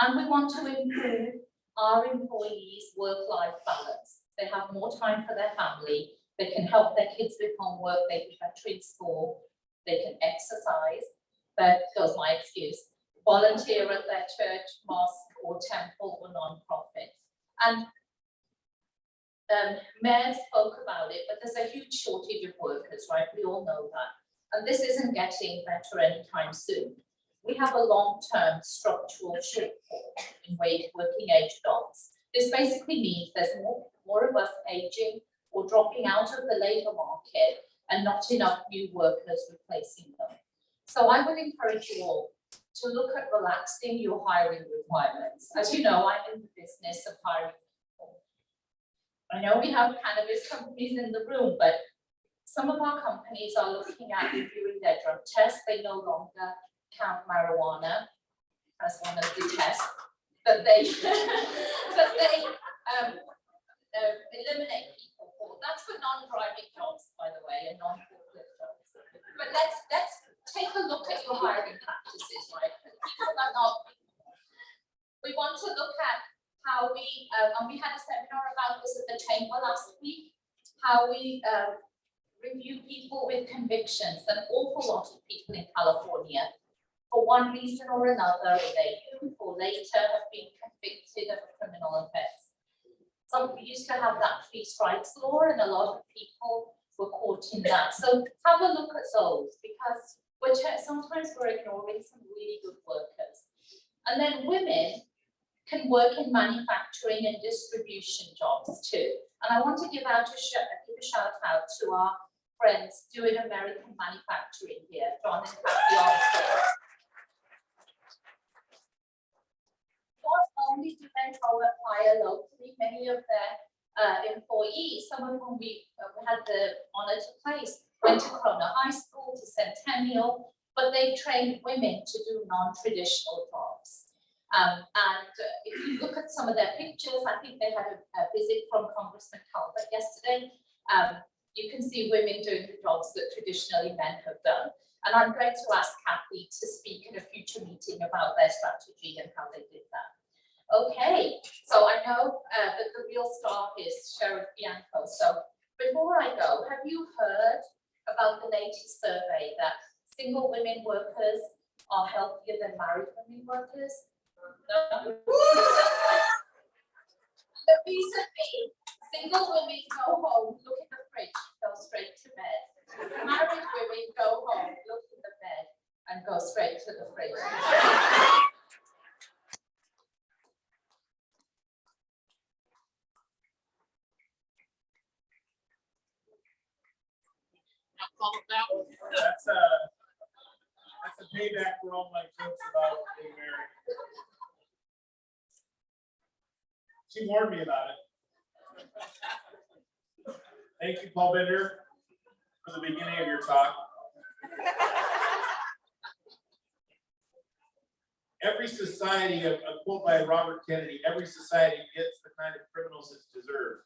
And we want to improve our employees' work-life balance. They have more time for their family. They can help their kids with homework. They can be better in school. They can exercise. That goes my excuse. Volunteer at their church, mosque, or temple or non-profit. And Mayor spoke about it, but there's a huge shortage of workers, right? We all know that. And this isn't getting better anytime soon. We have a long-term structural shortfall in working age adults. This basically means there's more of us aging or dropping out of the labour market and not enough new workers replacing them. So I would encourage you all to look at relaxing your hiring requirements. As you know, I'm in the business of hiring people. I know we have cannabis companies in the room, but some of our companies are looking at reviewing their drug tests. They no longer count marijuana as one of the tests that they eliminate people for. That's for non-driving jobs, by the way, and non-forklift jobs. But let's take a look at your hiring practices, right? People are not. We want to look at how we and we had a seminar about this at the chamber last week. how we review people with convictions. An awful lot of people in California, for one reason or another, they youth or later have been convicted of a criminal offense. So we used to have that 3 strikes law, and a lot of people were caught in that. So have a look at those, because sometimes we're ignoring some really good workers. And then women can work in manufacturing and distribution jobs too. And I want to give a shout out to our friends doing American manufacturing here, John and Kathy Armstrong. Not only do they hire locally, many of their employees, some of whom we had the honor to place, went to Corona High School, to Centennial, but they trained women to do non-traditional jobs. And if you look at some of their pictures, I think they had a visit from Congressman Talbot yesterday. You can see women doing the jobs that traditionally men have done. And I'm going to ask Kathy to speak in a future meeting about their strategy and how they did that. Okay, so I know that the real star is Sheriff Bianco. So before I go, have you heard about the latest survey that single women workers are healthier than married women workers? No. The reason being, single women go home, look in the fridge, go straight to bed. Married women go home, look in the bed, and go straight to the fridge. That's a payback for all my jokes about being married. She warned me about it. Thank you, Paul Bender, for the beginning of your talk. Every society, a quote by Robert Kennedy, every society gets the kind of criminals it deserves.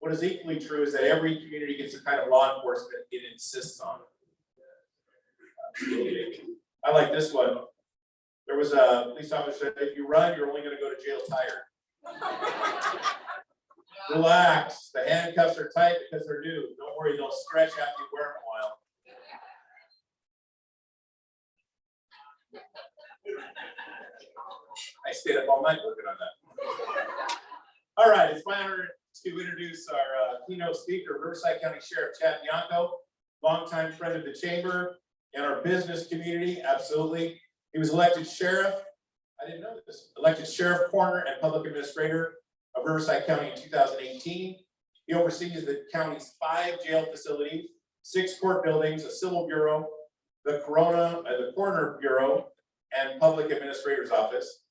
What is equally true is that every community gets the kind of law enforcement it insists on. I like this one. There was a police officer said, if you run, you're only going to go to jail tired. Relax, the handcuffs are tight because they're new. Don't worry, they'll stretch after you wear them a while. I stayed up all night working on that. All right, it's my honor to introduce our keynote speaker, Riverside County Sheriff Chad Bianco, longtime friend of the chamber and our business community, absolutely. He was elected sheriff, I didn't know this, elected sheriff, coroner, and public administrator of Riverside County in 2018. He oversees the county's 5 jail facilities, 6 court buildings, a civil bureau, the coroner bureau, and public administrator's office.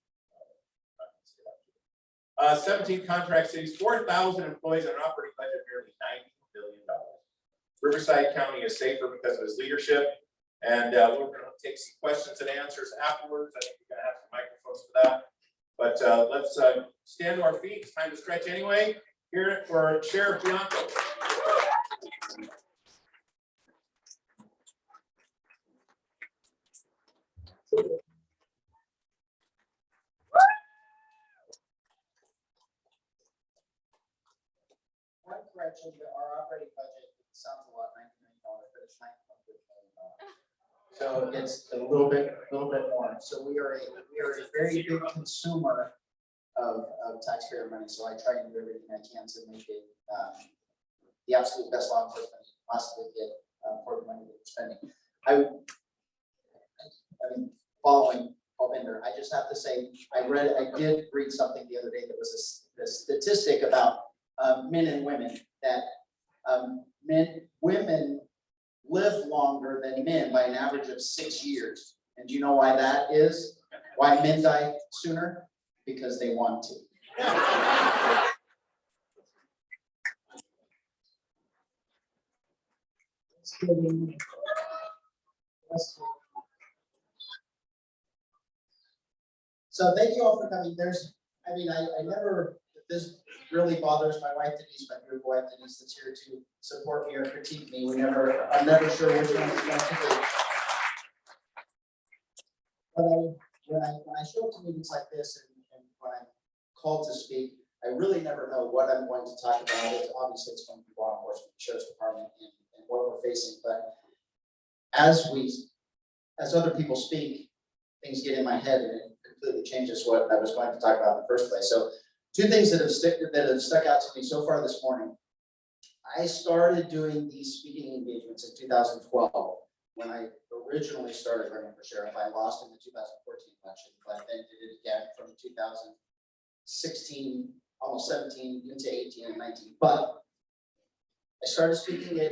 17 contract cities, 4,000 employees, and an operating budget of nearly $90 billion. Riverside County is safer because of his leadership, and we're going to take some questions and answers afterwards. I think we're going to have some microphones for that. But let's stand to our feet. It's time to stretch anyway. Hear it for Sheriff Bianco. One correction, our operating budget sounds a lot, $90 million, but it's $900 million. So it's a little bit more. So we are a very big consumer of taxpayer money. So I try and do everything I can to make it the absolute best law enforcement you can possibly get for the money that we're spending. I mean, following Paul Bender, I just have to say, I did read something the other day that was a statistic about men and women, that women live longer than men by an average of 6 years. And do you know why that is? Why men die sooner? Because they want to. So thank you all for coming. I never, this really bothers my wife Denise, my beautiful wife Denise, that's here to support me or critique me. I'm never sure which one is going to do. But when I show up to meetings like this and when I'm called to speak, I really never know what I'm going to talk about. Obviously, it's going to be law enforcement, sheriff's department, and what we're facing, but as other people speak, things get in my head and it completely changes what I was going to talk about in the first place. So 2 things that have stuck out to me so far this morning. I started doing these speaking engagements in 2012 when I originally started running for sheriff. I lost in the 2014 election, but then did it again from 2016, almost 17 into 18 and 19. But I started speaking at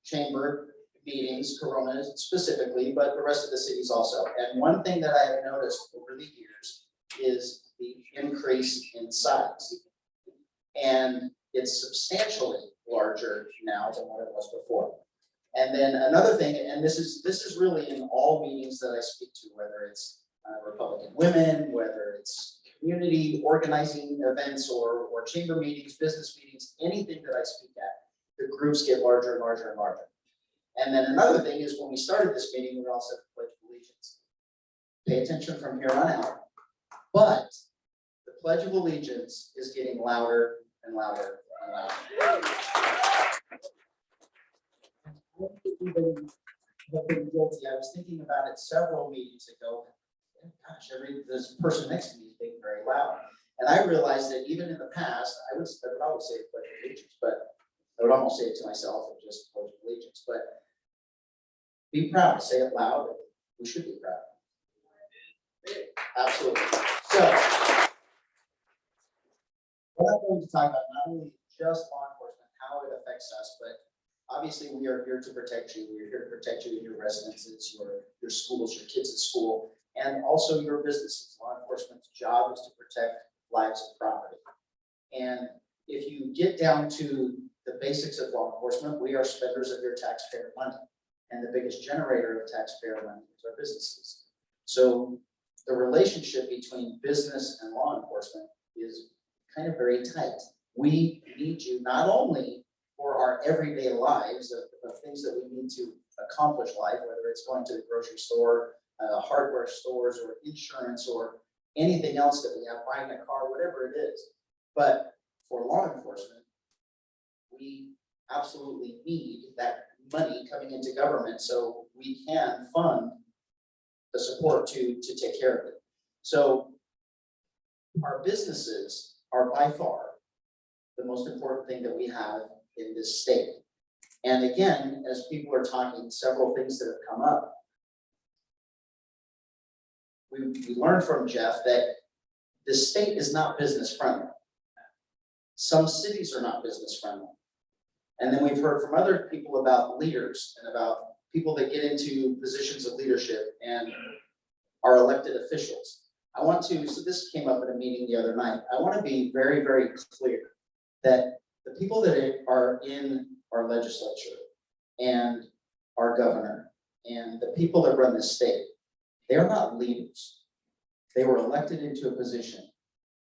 chamber meetings, Corona specifically, but the rest of the cities also. And one thing that I have noticed over the years is the increase in size. And it's substantially larger now than what it was before. And then another thing, and this is really in all meetings that I speak to, whether it's Republican women, whether it's community organizing events or chamber meetings, business meetings, anything that I speak at, the groups get larger and larger and larger. And then another thing is when we started this meeting, we all said the Pledge of Allegiance. Pay attention from here on out. But the Pledge of Allegiance is getting louder and louder and louder. I've been guilty. I was thinking about it several meetings ago. Gosh, this person next to me is being very loud. And I realized that even in the past, I would always say the Pledge of Allegiance, but I would almost say it to myself and just Pledge of Allegiance. But be proud, say it loud. We should be proud. Absolutely. So, what I'm going to talk about, not only just law enforcement, how it affects us, but obviously we are here to protect you. We're here to protect you in your residences, your schools, your kids at school, and also your businesses. Law enforcement's job is to protect lives and property. And if you get down to the basics of law enforcement, we are spenders of your taxpayer money. And the biggest generator of taxpayer money is our businesses. So the relationship between business and law enforcement is kind of very tight. We need you not only for our everyday lives of things that we need to accomplish life, whether it's going to the grocery store, hardware stores, or insurance, or anything else that we have, buying a car, whatever it is. But for law enforcement, we absolutely need that money coming into government so we can fund the support to take care of it. So our businesses are by far the most important thing that we have in this state. And again, as people are talking, several things that have come up. We learned from Jeff that the state is not business friendly. Some cities are not business friendly. And then we've heard from other people about leaders and about people that get into positions of leadership and are elected officials. So this came up at a meeting the other night. I want to be very, very clear that the people that are in our legislature and our governor and the people that run this state, they are not leaders. They were elected into a position.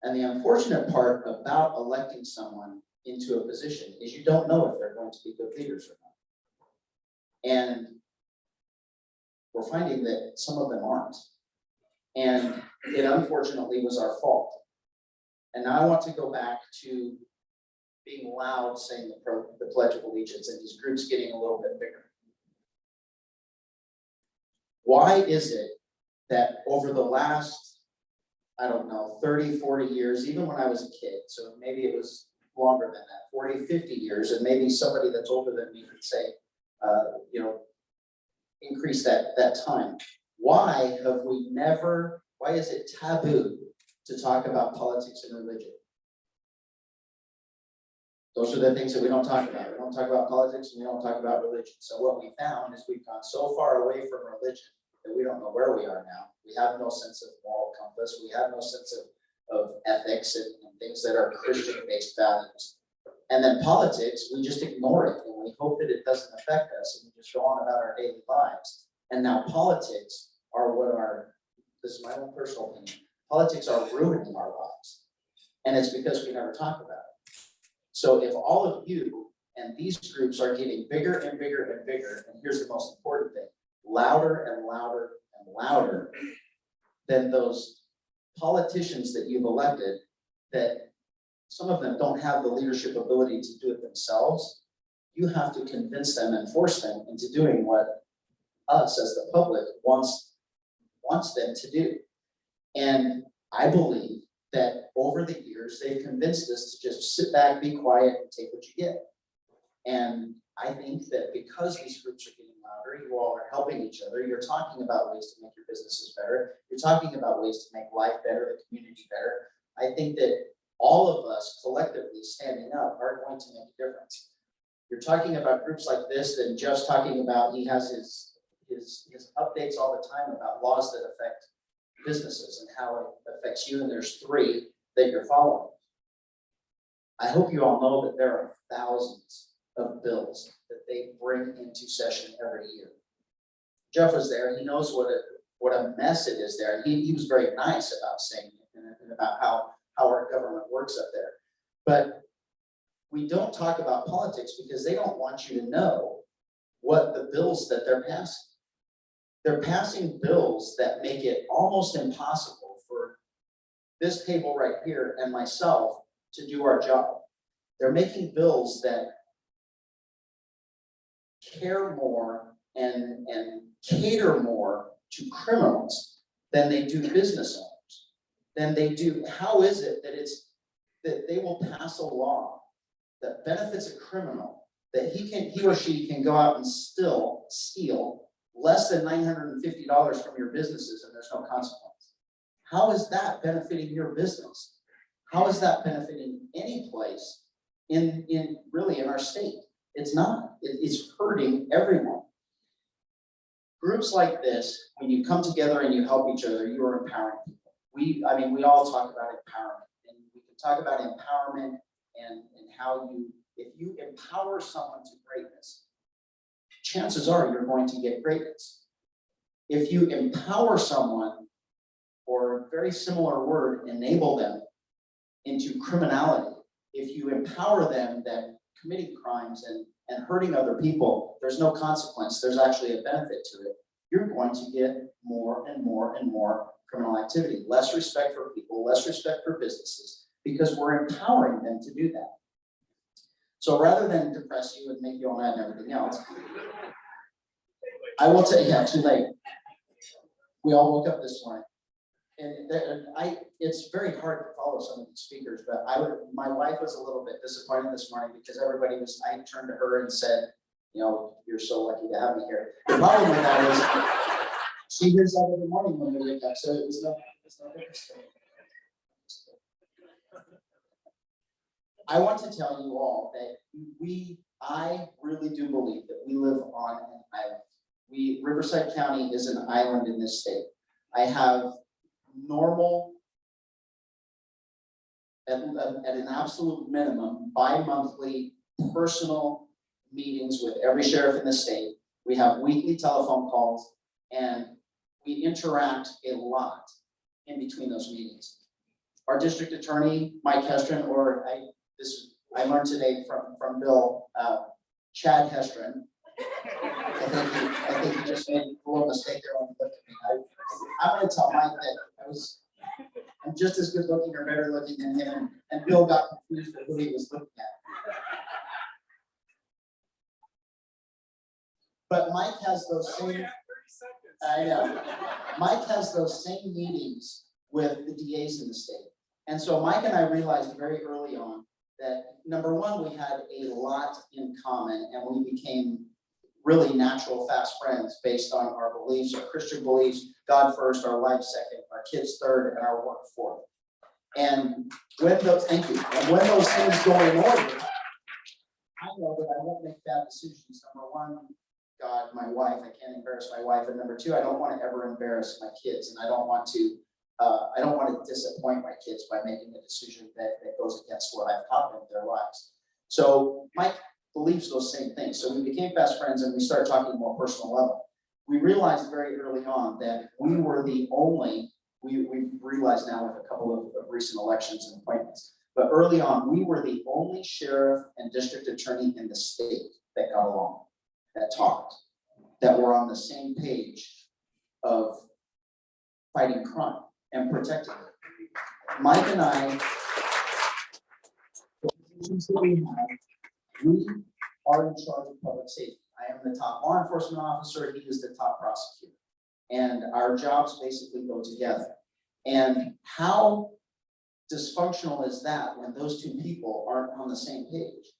And the unfortunate part about electing someone into a position is you don't know if they're going to be good leaders or not. And we're finding that some of them aren't. And it unfortunately was our fault. And now I want to go back to being loud, saying the Pledge of Allegiance, and these groups getting a little bit bigger. Why is it that over the last, I don't know, 30, 40 years, even when I was a kid, so maybe it was longer than that, 40, 50 years, and maybe somebody that's older than me could say, increase that time. Why is it taboo to talk about politics and religion? Those are the things that we don't talk about. We don't talk about politics and we don't talk about religion. So what we found is we've gone so far away from religion that we don't know where we are now. We have no sense of moral compass. We have no sense of ethics and things that are Christian-based values. And then politics, we just ignore it and we hope that it doesn't affect us and we just go on about our daily lives. And now politics are this is my own personal opinion, politics are ruining our lives. And it's because we never talk about it. So if all of you and these groups are getting bigger and bigger and bigger, and here's the most important thing, louder and louder and louder than those politicians that you've elected that some of them don't have the leadership ability to do it themselves. You have to convince them and force them into doing what us as the public wants them to do. And I believe that over the years, they've convinced us to just sit back, be quiet, and take what you get. And I think that because these groups are getting louder, you all are helping each other. You're talking about ways to make your businesses better. You're talking about ways to make life better, the community better. I think that all of us collectively standing up are going to make a difference. You're talking about groups like this, and Jeff's talking about, he has his updates all the time about laws that affect businesses and how it affects you, and there's 3 that you're following. I hope you all know that there are thousands of bills that they bring into session every year. Jeff was there, he knows what a mess it is there, and he was very nice about saying it and about how our government works up there. But we don't talk about politics because they don't want you to know what the bills that they're passing. They're passing bills that make it almost impossible for this table right here and myself to do our job. They're making bills that care more and cater more to criminals than they do business owners, than they do. How is it that they will pass a law that benefits a criminal, that he or she can go out and still steal less than $950 from your businesses and there's no consequence? How is that benefiting your business? How is that benefiting any place in our state? It's not. It's hurting everyone. Groups like this, when you come together and you help each other, you are empowering people. We all talk about empowerment, and we can talk about empowerment and how if you empower someone to greatness, chances are you're going to get greatness. If you empower someone, or a very similar word, enable them into criminality, if you empower them that committing crimes and hurting other people, there's no consequence, there's actually a benefit to it, you're going to get more and more and more criminal activity, less respect for people, less respect for businesses, because we're empowering them to do that. So rather than depress you and make you all mad and everything else, I will tell you, yeah, too late. We all woke up this morning. And it's very hard to follow some of these speakers, but my wife was a little bit disappointed this morning because I turned to her and said, you're so lucky to have me here. The problem with that is she hears that every morning when we wake up, so it's no difference. I want to tell you all that I really do believe that we live on an island. Riverside County is an island in this state. I have normal, at an absolute minimum, bi-monthly personal meetings with every sheriff in the state. We have weekly telephone calls, and we interact a lot in between those meetings. Our district attorney, Mike Hestron, I learned today from Bill, Chad Hestron. I think he just made a little mistake there when he looked at me. I'm going to tell Mike that I'm just as good looking or better looking than him, and Bill got confused with who he was looking at. But Mike has those same. I know. Mike has those same meetings with the DAs in the state, and so Mike and I realized very early on that number one, we had a lot in common, and we became really natural, fast friends based on our beliefs, our Christian beliefs, God first, our life second, our kids third, and our work fourth. And when those things go in order, I know that I won't make bad decisions. Number one, God, my wife, I can't embarrass my wife. And number two, I don't want to ever embarrass my kids. And I don't want to disappoint my kids by making a decision that goes against what I've taught them in their lives. So Mike believes those same things. So we became best friends and we started talking more personal level. We realized very early on that we were the only, we've realized now with a couple of recent elections and appointments, but early on, we were the only sheriff and district attorney in the state that got along, that talked, that were on the same page of fighting crime and protecting it. Mike and I positions that we have, we are in charge of public safety. I am the top law enforcement officer, he is the top prosecutor. And our jobs basically go together. And how dysfunctional is that when those two people aren't on the same page?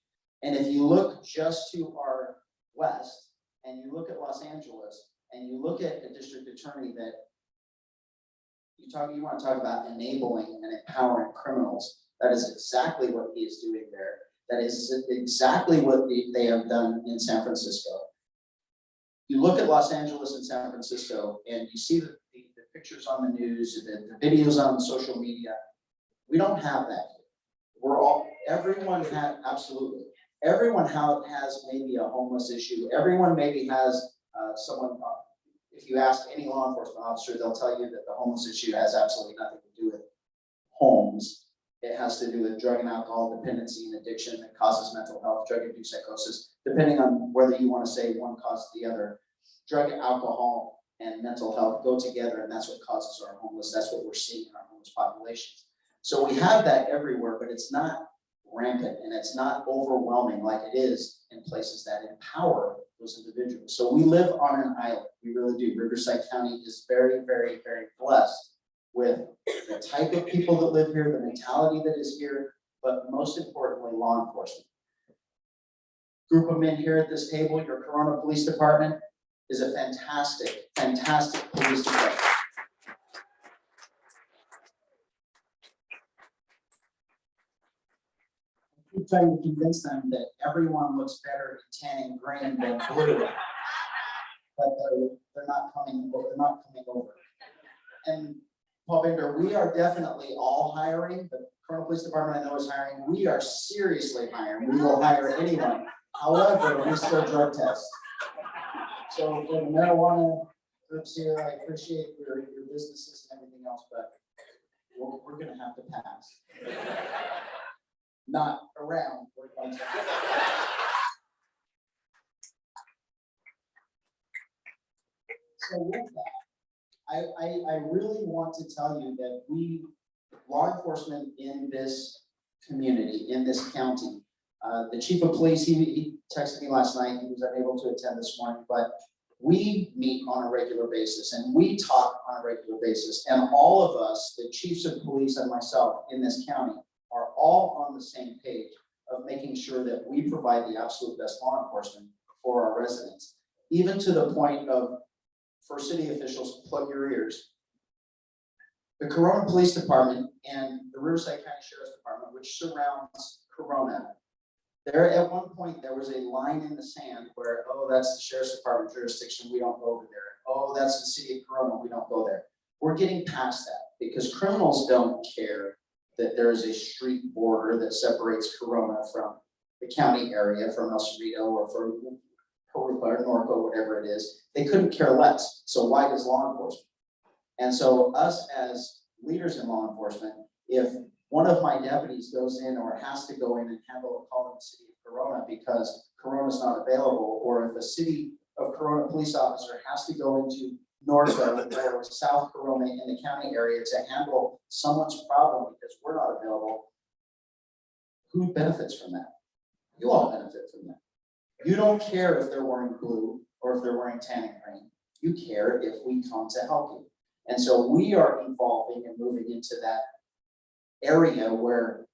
And if you look just to our west, and you look at Los Angeles, and you look at a district attorney that you want to talk about enabling and empowering criminals, that is exactly what he is doing there. That is exactly what they have done in San Francisco. You look at Los Angeles and San Francisco, and you see the pictures on the news, the videos on social media. We don't have that here. Everyone has maybe a homeless issue. Everyone maybe has someone, if you ask any law enforcement officer, they'll tell you that the homeless issue has absolutely nothing to do with homes. It has to do with drug and alcohol dependency and addiction that causes mental health, drug-induced psychosis, depending on whether you want to say one causes the other. Drug, alcohol, and mental health go together, and that's what causes our homeless. That's what we're seeing in our homeless populations. So we have that everywhere, but it's not rampant and it's not overwhelming like it is in places that empower those individuals. So we live on an island. We really do. Riverside County is very, very, very blessed with the type of people that live here, the mentality that is here, but most importantly, law enforcement. Group of men here at this table, your Corona Police Department is a fantastic, fantastic police department. I keep trying to convince them that everyone looks better in tan and green than blue, but they're not coming over. And Paul Bender, we are definitely all hiring. The Corona Police Department I know is hiring. We are seriously hiring. We will hire anyone. However, we still drug test. So for the marijuana groups here, I appreciate your businesses and everything else, but we're gonna have to pass. Not around. We're going to. So with that, I really want to tell you that we, law enforcement in this community, in this county, the chief of police, he texted me last night, he was unable to attend this morning, but we meet on a regular basis and we talk on a regular basis. And all of us, the chiefs of police and myself in this county, are all on the same page of making sure that we provide the absolute best law enforcement for our residents. Even to the point of, for city officials, plug your ears. The Corona Police Department and the Riverside County Sheriff's Department, which surrounds Corona, at one point, there was a line in the sand where, oh, that's the Sheriff's Department jurisdiction, we don't go over there. Oh, that's the city of Corona, we don't go there. We're getting past that because criminals don't care that there is a street border that separates Corona from the county area, from El Cerrito or from Perupa or Norco, whatever it is. They couldn't care less. So why does law enforcement? And so us as leaders in law enforcement, if one of my deputies goes in or has to go in and handle a call in the city of Corona because Corona is not available, or if a city of Corona police officer has to go into Norco or South Corona in the county area to handle someone's problem because we're not available, who benefits from that? You all benefit from that. You don't care if they're wearing blue or if they're wearing tan and green. You care if we come to help you. And so we are evolving and moving into that area where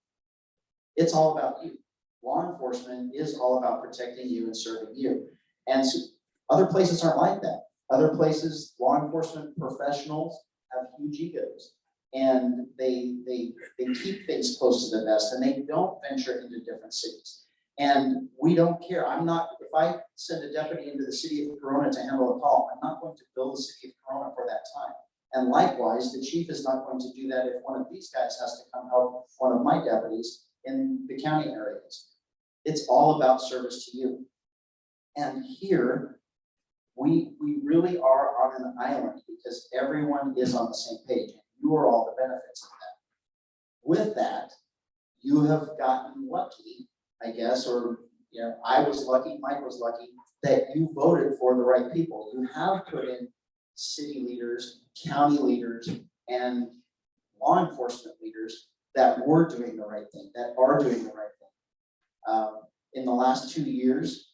it's all about you. Law enforcement is all about protecting you and serving you. And so other places aren't like that. Other places, law enforcement professionals have huge egos and they keep things close to the vest and they don't venture into different cities. And we don't care. If I send a deputy into the city of Corona to handle a call, I'm not going to bill the city of Corona for that time. And likewise, the chief is not going to do that if one of these guys has to come help one of my deputies in the county areas. It's all about service to you. And here, we really are on an island because everyone is on the same page. You are all the benefits of that. With that, you have gotten lucky, I guess, or I was lucky, Mike was lucky, that you voted for the right people. You have put in city leaders, county leaders, and law enforcement leaders that were doing the right thing, that are doing the right thing. In the last 2 years,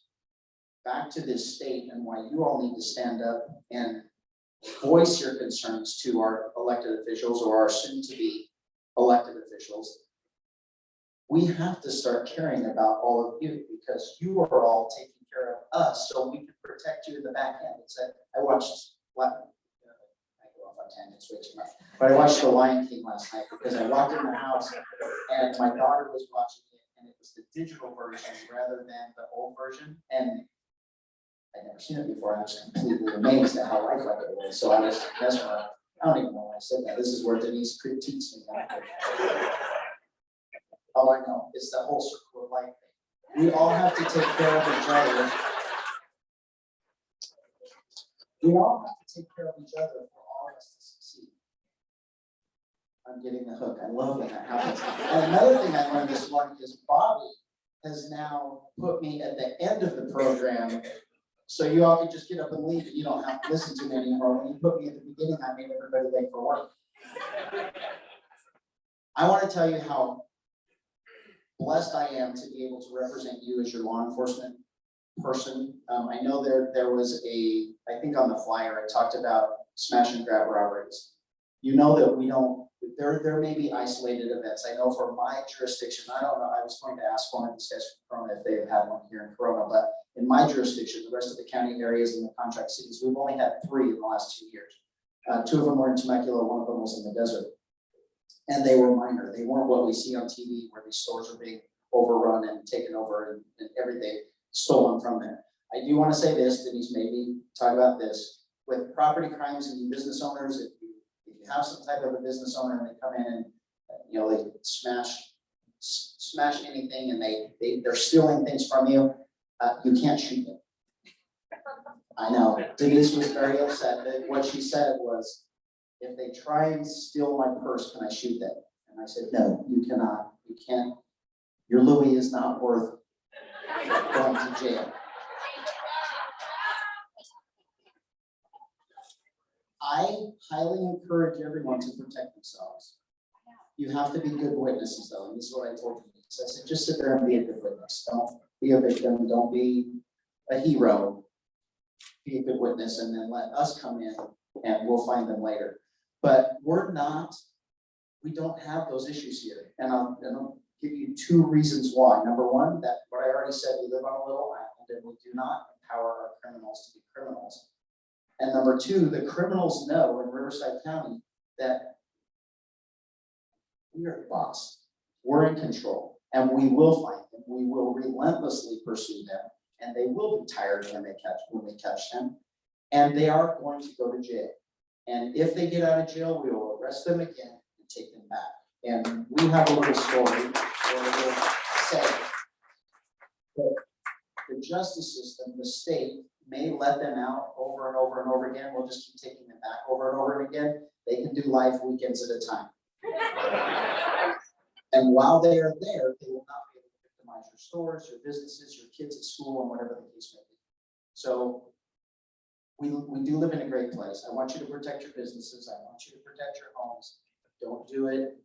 back to this state and why you all need to stand up and voice your concerns to our elected officials or our soon-to-be elected officials. We have to start caring about all of you because you are all taking care of us so we can protect you in the back end. It's that I watched, I go off on tangents way too much, but I watched The Lion King last night because I walked in the house and my daughter was watching it and it was the digital version rather than the old version. And I'd never seen it before and I was completely amazed at how lifelike it was. So I was mesmerized. I don't even know why I said that. This is where Denise critiques me. All I know is the whole circle of life thing. We all have to take care of each other. We all have to take care of each other for all of us to succeed. I'm getting the hook. I love when that happens. And another thing I learned this morning is Bobby has now put me at the end of the program. So you all can just get up and leave and you don't have to listen to me anymore. When you put me at the beginning, I made everybody late for work. I want to tell you how blessed I am to be able to represent you as your law enforcement person. I know there was I think on the flyer, I talked about smash and grab robberies. You know that we don't, there may be isolated events. I know for my jurisdiction, I don't know, I was going to ask one of these guys from Corona if they have had one here in Corona, but in my jurisdiction, the rest of the county areas and the contract cities, we've only had 3 in the last 2 years. 2 of them were in Temecula, 1 of them was in the desert. And they were minor. They weren't what we see on TV where these stores are being overrun and taken over and everything stolen from them. I do want to say this, Denise made me talk about this. With property crimes and business owners, if you have some type of a business owner and they come in and they smash anything and they're stealing things from you, you can't shoot them. I know. Denise was very upset that what she said was, if they try and steal my purse, can I shoot them? And I said, no, you cannot. You can't. Your Louis is not worth going to jail. I highly encourage everyone to protect themselves. You have to be good witnesses, though. And this is what I told you. So I said, just sit there and be a good witness. Don't be a victim. Don't be a hero. Be a good witness, and then let us come in, and we'll find them later. But we don't have those issues here. And I'll give you 2 reasons why. Number 1, that what I already said, we live on a little island and we do not empower our criminals to be criminals. And number 2, the criminals know in Riverside County that we are the boss. We're in control and we will find them. We will relentlessly pursue them and they will be tired when they catch them. And they are going to go to jail. And if they get out of jail, we will arrest them again and take them back. And we have a little story where we'll say that the justice system, the state, may let them out over and over and over again. We'll just keep taking them back over and over again. They can do life weekends at a time. And while they are there, they will not be able to victimize your stores, your businesses, your kids at school, and whatever the case may be. So we do live in a great place. I want you to protect your businesses. I want you to protect your homes. Don't do it.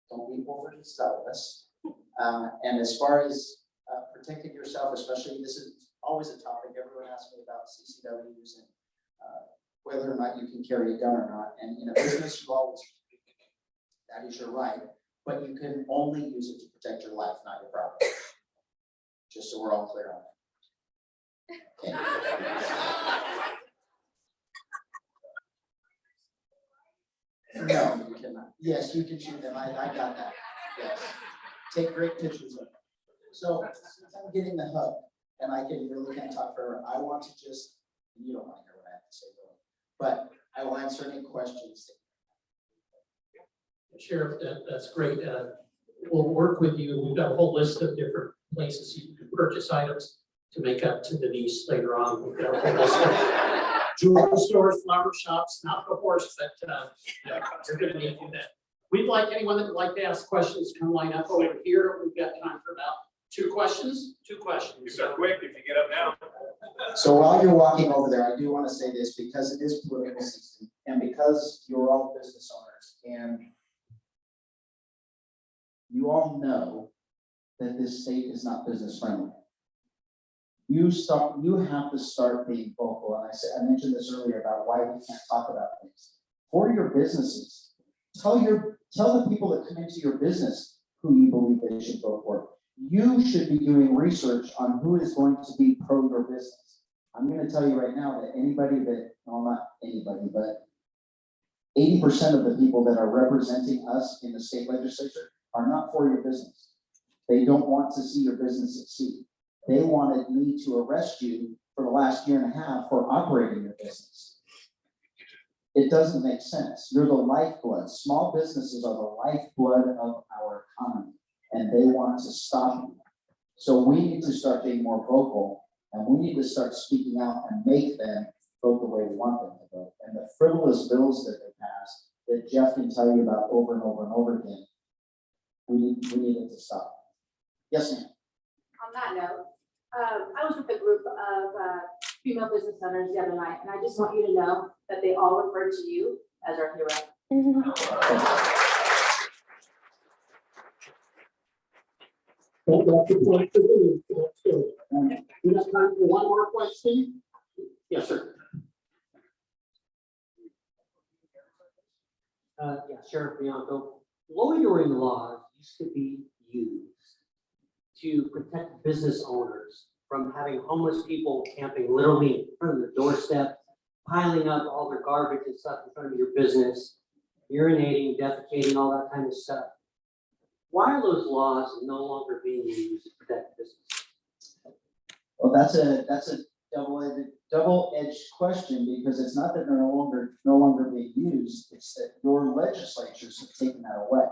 Don't be overly zealous. And as far as protecting yourself, especially, this is always a topic. Everyone asks me about CCWs and whether or not you can carry a gun or not. And in a business, you always, that is your right, but you can only use it to protect your life, not your property. Just so we're all clear on that. Okay. No, you cannot. Yes, you can shoot them. I got that. Yes. Take great pictures of them. So since I'm getting the hook, and I really can't talk forever, I want to just, you don't want to hear what I have to say, really, but I will answer any questions. Sheriff, that's great. We'll work with you. We've got a whole list of different places you can purchase items to make up to Denise later on. We've got a whole list of jewelry stores, flower shops, not the horse, but you're going to need to do that. We'd like anyone that would like to ask questions come line up over here. We've got time for about 2 questions. 2 questions. You're quick if you get up now. So while you're walking over there, I do want to say this because it is political season and because you're all business owners and you all know that this state is not business friendly. You have to start being vocal, and I mentioned this earlier about why we can't talk about things. For your businesses, tell the people that come into your business who you believe they should vote for. You should be doing research on who is going to be pro your business. I'm gonna tell you right now that not anybody, but 80% of the people that are representing us in the state legislature are not for your business. They don't want to see your business succeed. They wanted me to arrest you for the last year and a half for operating your business. It doesn't make sense. You're the lifeblood. Small businesses are the lifeblood of our economy, and they want to stop you. So we need to start being more vocal, and we need to start speaking out and make them vote the way we want them to vote. And the frivolous bills that they pass, that Jeff can tell you about over and over and over again, we need it to stop. Yes, ma'am. On that note, I was with a group of female business owners the other night, and I just want you to know that they all refer to you as our hero. That's a point to do. That's good. We have time for one more question? Yes, sir. Yeah, Sheriff Bianco, loitering laws used to be used to protect business owners from having homeless people camping literally in front of their doorstep, piling up all their garbage and stuff in front of your business, urinating, defecating, all that kind of stuff. Why are those laws no longer being used to protect business? Well, that's a double-edged question, because it's not that they're no longer being used, it's that your legislatures have taken that away.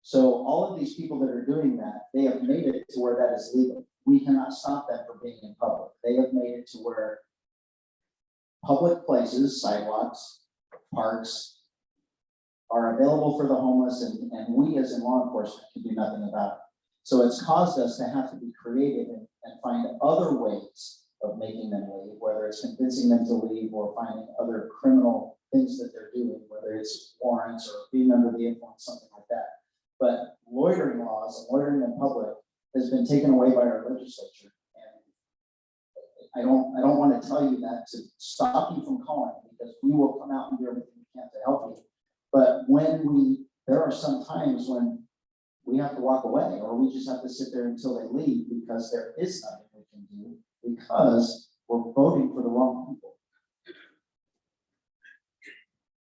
So all of these people that are doing that, they have made it to where that is legal. We cannot stop them from being in public. They have made it to where public places, sidewalks, parks are available for the homeless, and we as in law enforcement can do nothing about it. So it's caused us to have to be creative and find other ways of making them leave, whether it's convincing them to leave or finding other criminal things that they're doing, whether it's warrants or being under the influence, something like that. But loitering laws and loitering in public has been taken away by our legislature. And I don't want to tell you that to stop you from calling, because we will come out and do everything we can to help you. But there are some times when we have to walk away, or we just have to sit there until they leave, because there is nothing we can do, because we're voting for the wrong people.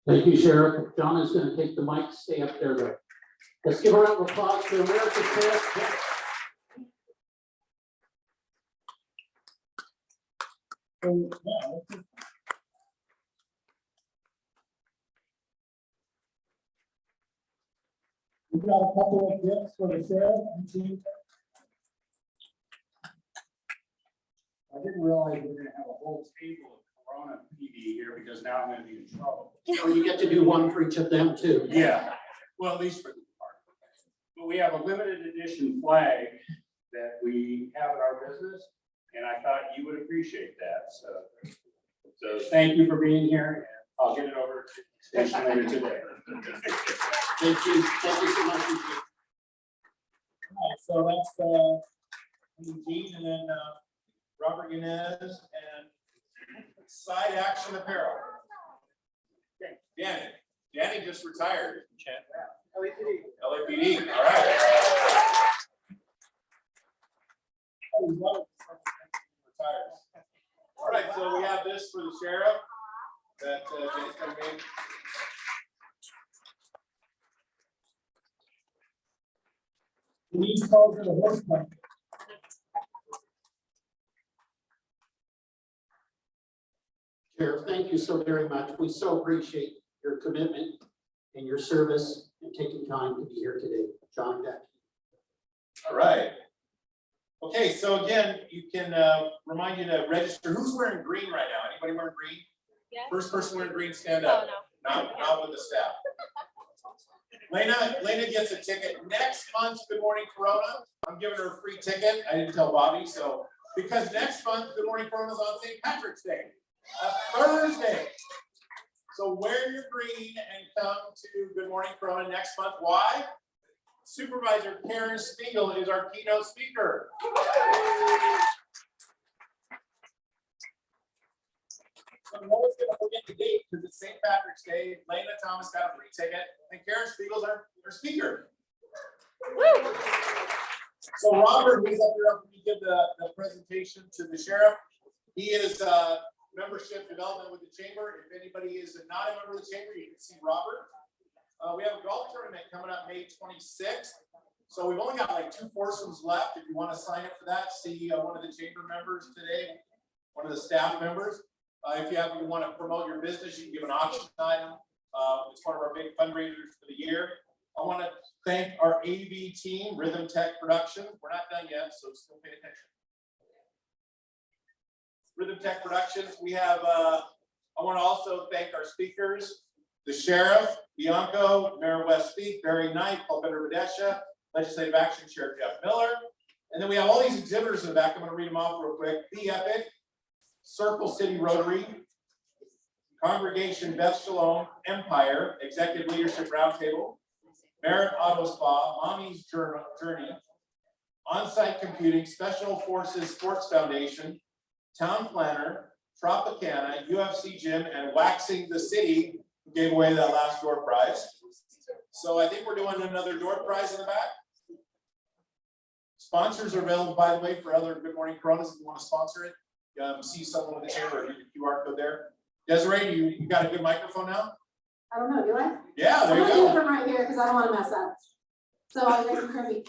Thank you, Sheriff. John is going to take the mic, stay up there though. Let's give a round of applause for America's Sheriff. We've got a couple of gifts for the sheriff. I didn't realize we were gonna have a whole table of Corona PD here, because now I'm gonna be in trouble. Or you get to do one for each of them too. Yeah, well, at least for the part. But we have a limited edition flag that we have in our business, and I thought you would appreciate that, so thank you for being here, and I'll get it over to the station later today. Thank you so much. So that's Eugene, and then Robert Yanez and Side Action Apparel. Okay, Danny just retired. LAPD, all right. All right, so we have this for the sheriff that Dan's coming in. These calls are the horse country. Sheriff, thank you so very much. We so appreciate your commitment and your service and taking time to be here today. John, back. All right. Okay, so again, you can remind you to register. Who's wearing green right now? Anybody wearing green? Yes. First person wearing green, stand up. Oh, no. Not with the staff. Lena gets a ticket. Next month, Good Morning Corona, I'm giving her a free ticket. I didn't tell Bobby, so, because next month, Good Morning Corona is on St. Patrick's Day, a Thursday. So wear your green and come to Good Morning Corona next month. Why? Supervisor Karen Spiegel is our keynote speaker. So no one's gonna forget the date because it's St. Patrick's Day. Lena Thomas got a free ticket, and Karen Spiegel's our speaker. So Robert, who's up here, up to give the presentation to the sheriff. He is membership development with the chamber. If anybody is not a member of the chamber, you can see Robert. We have a golf tournament coming up May 26th. So we've only got like 2 foursomes left. If you want to sign up for that, see one of the chamber members today, one of the staff members. If you want to promote your business, you can give an auction item. It's one of our big fundraisers for the year. I want to thank our AV team, Rhythm Tech Production. We're not done yet, so still pay attention. Rhythm Tech Productions. We have, I want to also thank our speakers, the sheriff, Bianco, Mayor West Speak, Barry Knight, Paul Badesha, Legislative Action Chair Jeff Miller. And then we have all these exhibitors in the back. I'm going to read them off real quick. Be Epic, Circle City Rotary, Congregation Beth Shalom, Empire, Executive Leadership Roundtable, Merit Auto Spa, Mommy's Journey, On-Site Computing, Special Forces Sports Foundation, Town Planner, Tropicana, UFC Gym, and Waxing the City, who gave away that last door prize. So I think we're doing another door prize in the back. Sponsors are available, by the way, for other Good Morning Coronas if you want to sponsor it. See someone with the chamber, or QR code there. Desiree, you got a good microphone now? I don't know, do I? Yeah, there you I'm gonna do it go. from right here because I don't want to mess up. So I guess Kirby.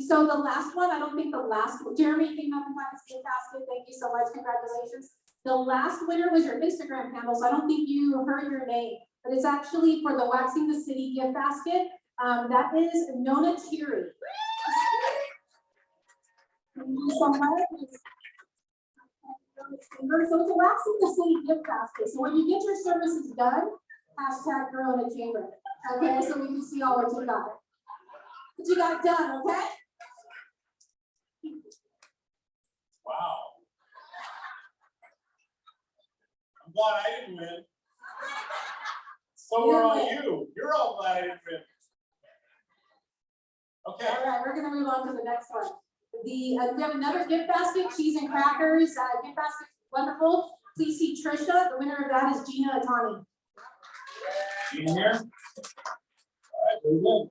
So the last one, I don't think the last, Jeremy came up and got his gift basket. Thank you so much. Congratulations. The last winner was your Instagram handle, so I don't think you heard your name, but it's actually for the Waxing the City gift basket. That is Nona Thierry. Thank you so much. So it's a Waxing the City gift basket. So when you get your services done, hashtag Corona Chamber. Okay, so we can see all what you got. What you got done, okay? Wow. I'm glad I didn't win. So are all you. You're all glad I didn't win. Okay. All right, we're gonna move on to the next one. We have another gift basket, cheese and crackers. Gift basket's wonderful. Please see Trisha. The winner of that is Gina Atani. Gina here. All right, very good.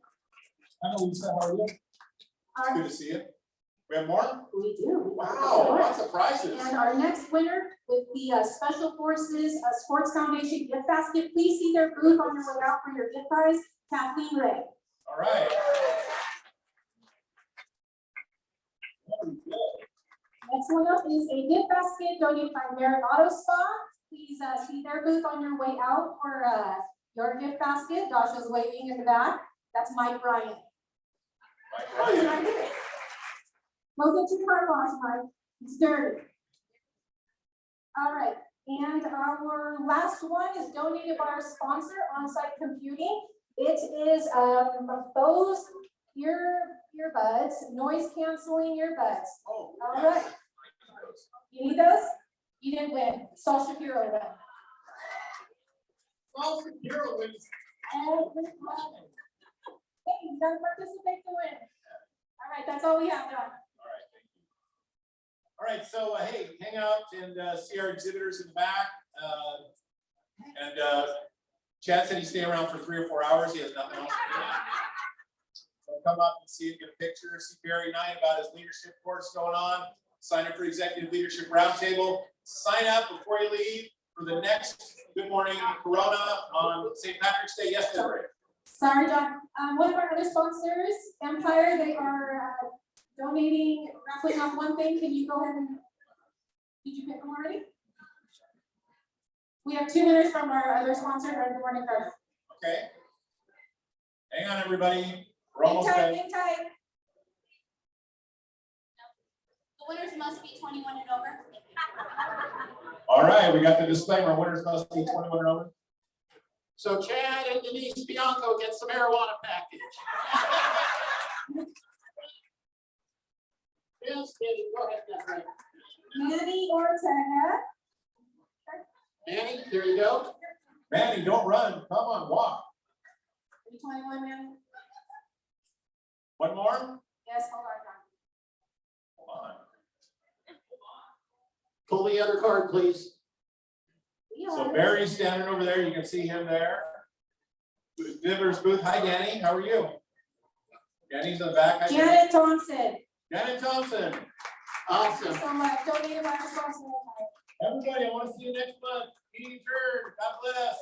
Hi, Lisa, how are you? It's good to see you. We have more? We do. Wow, lots of prizes. And our next winner with the Special Forces Sports Foundation gift basket, please see their booth on your way out for your gift prize, Kathleen Ray. All right. Next one up is a gift basket donated by Merit Auto Spa. Please see their booth on your way out for your gift basket. Josh is waving in the back. That's Mike Bryant. Oh, he's right there. Don't get too car wash, Mike. It's dirty. All right, and our last one is donated by our sponsor, On-Site Computing. It is Bose earbuds, noise canceling earbuds. Oh, all right. You need those? You didn't win. Saul Shapiro won. Saul Shapiro wins. Hey, you gotta participate to win. All right, that's all we have done. All right, so hey, hang out and see our exhibitors in the back. Chad said he's staying around for 3 or 4 hours. He has nothing else to do. So come up and see him, get a picture, see Barry Knight about his leadership course going on. Sign up for Executive Leadership Roundtable. Sign up before you leave for the next Good Morning Corona on St. Patrick's Day. Yes, Desiree. Sorry, John. One of our other sponsors, Empire, they are donating, raffling off one thing. Can you go ahead and, did you pick them already? We have 2 winners from our other sponsor, our Good Morning Card. Okay. Hang on, everybody. We're almost done. Hang tight. The winners must be 21 and over. All right, we got the disclaimer. Winners must be 21 and over. So Chad and Denise Bianco get some marijuana package. Yes, Katie, go ahead, Desiree. Manny Ortega. Manny, there you go. Manny, don't run. Come on, walk. Are you 21, Manny? One more? Yes, hold on, John. Hold on. Pull the other card, please. So Barry's standing over there, you can see him there. Viver's booth, hi Danny, how are you? Danny's in the back. Hi, Danny. Janet Thompson. Janet Thompson. Thank Awesome. you so much. Donated by responsible. Everybody, I want to see you next month. Meeting adjourned. God bless.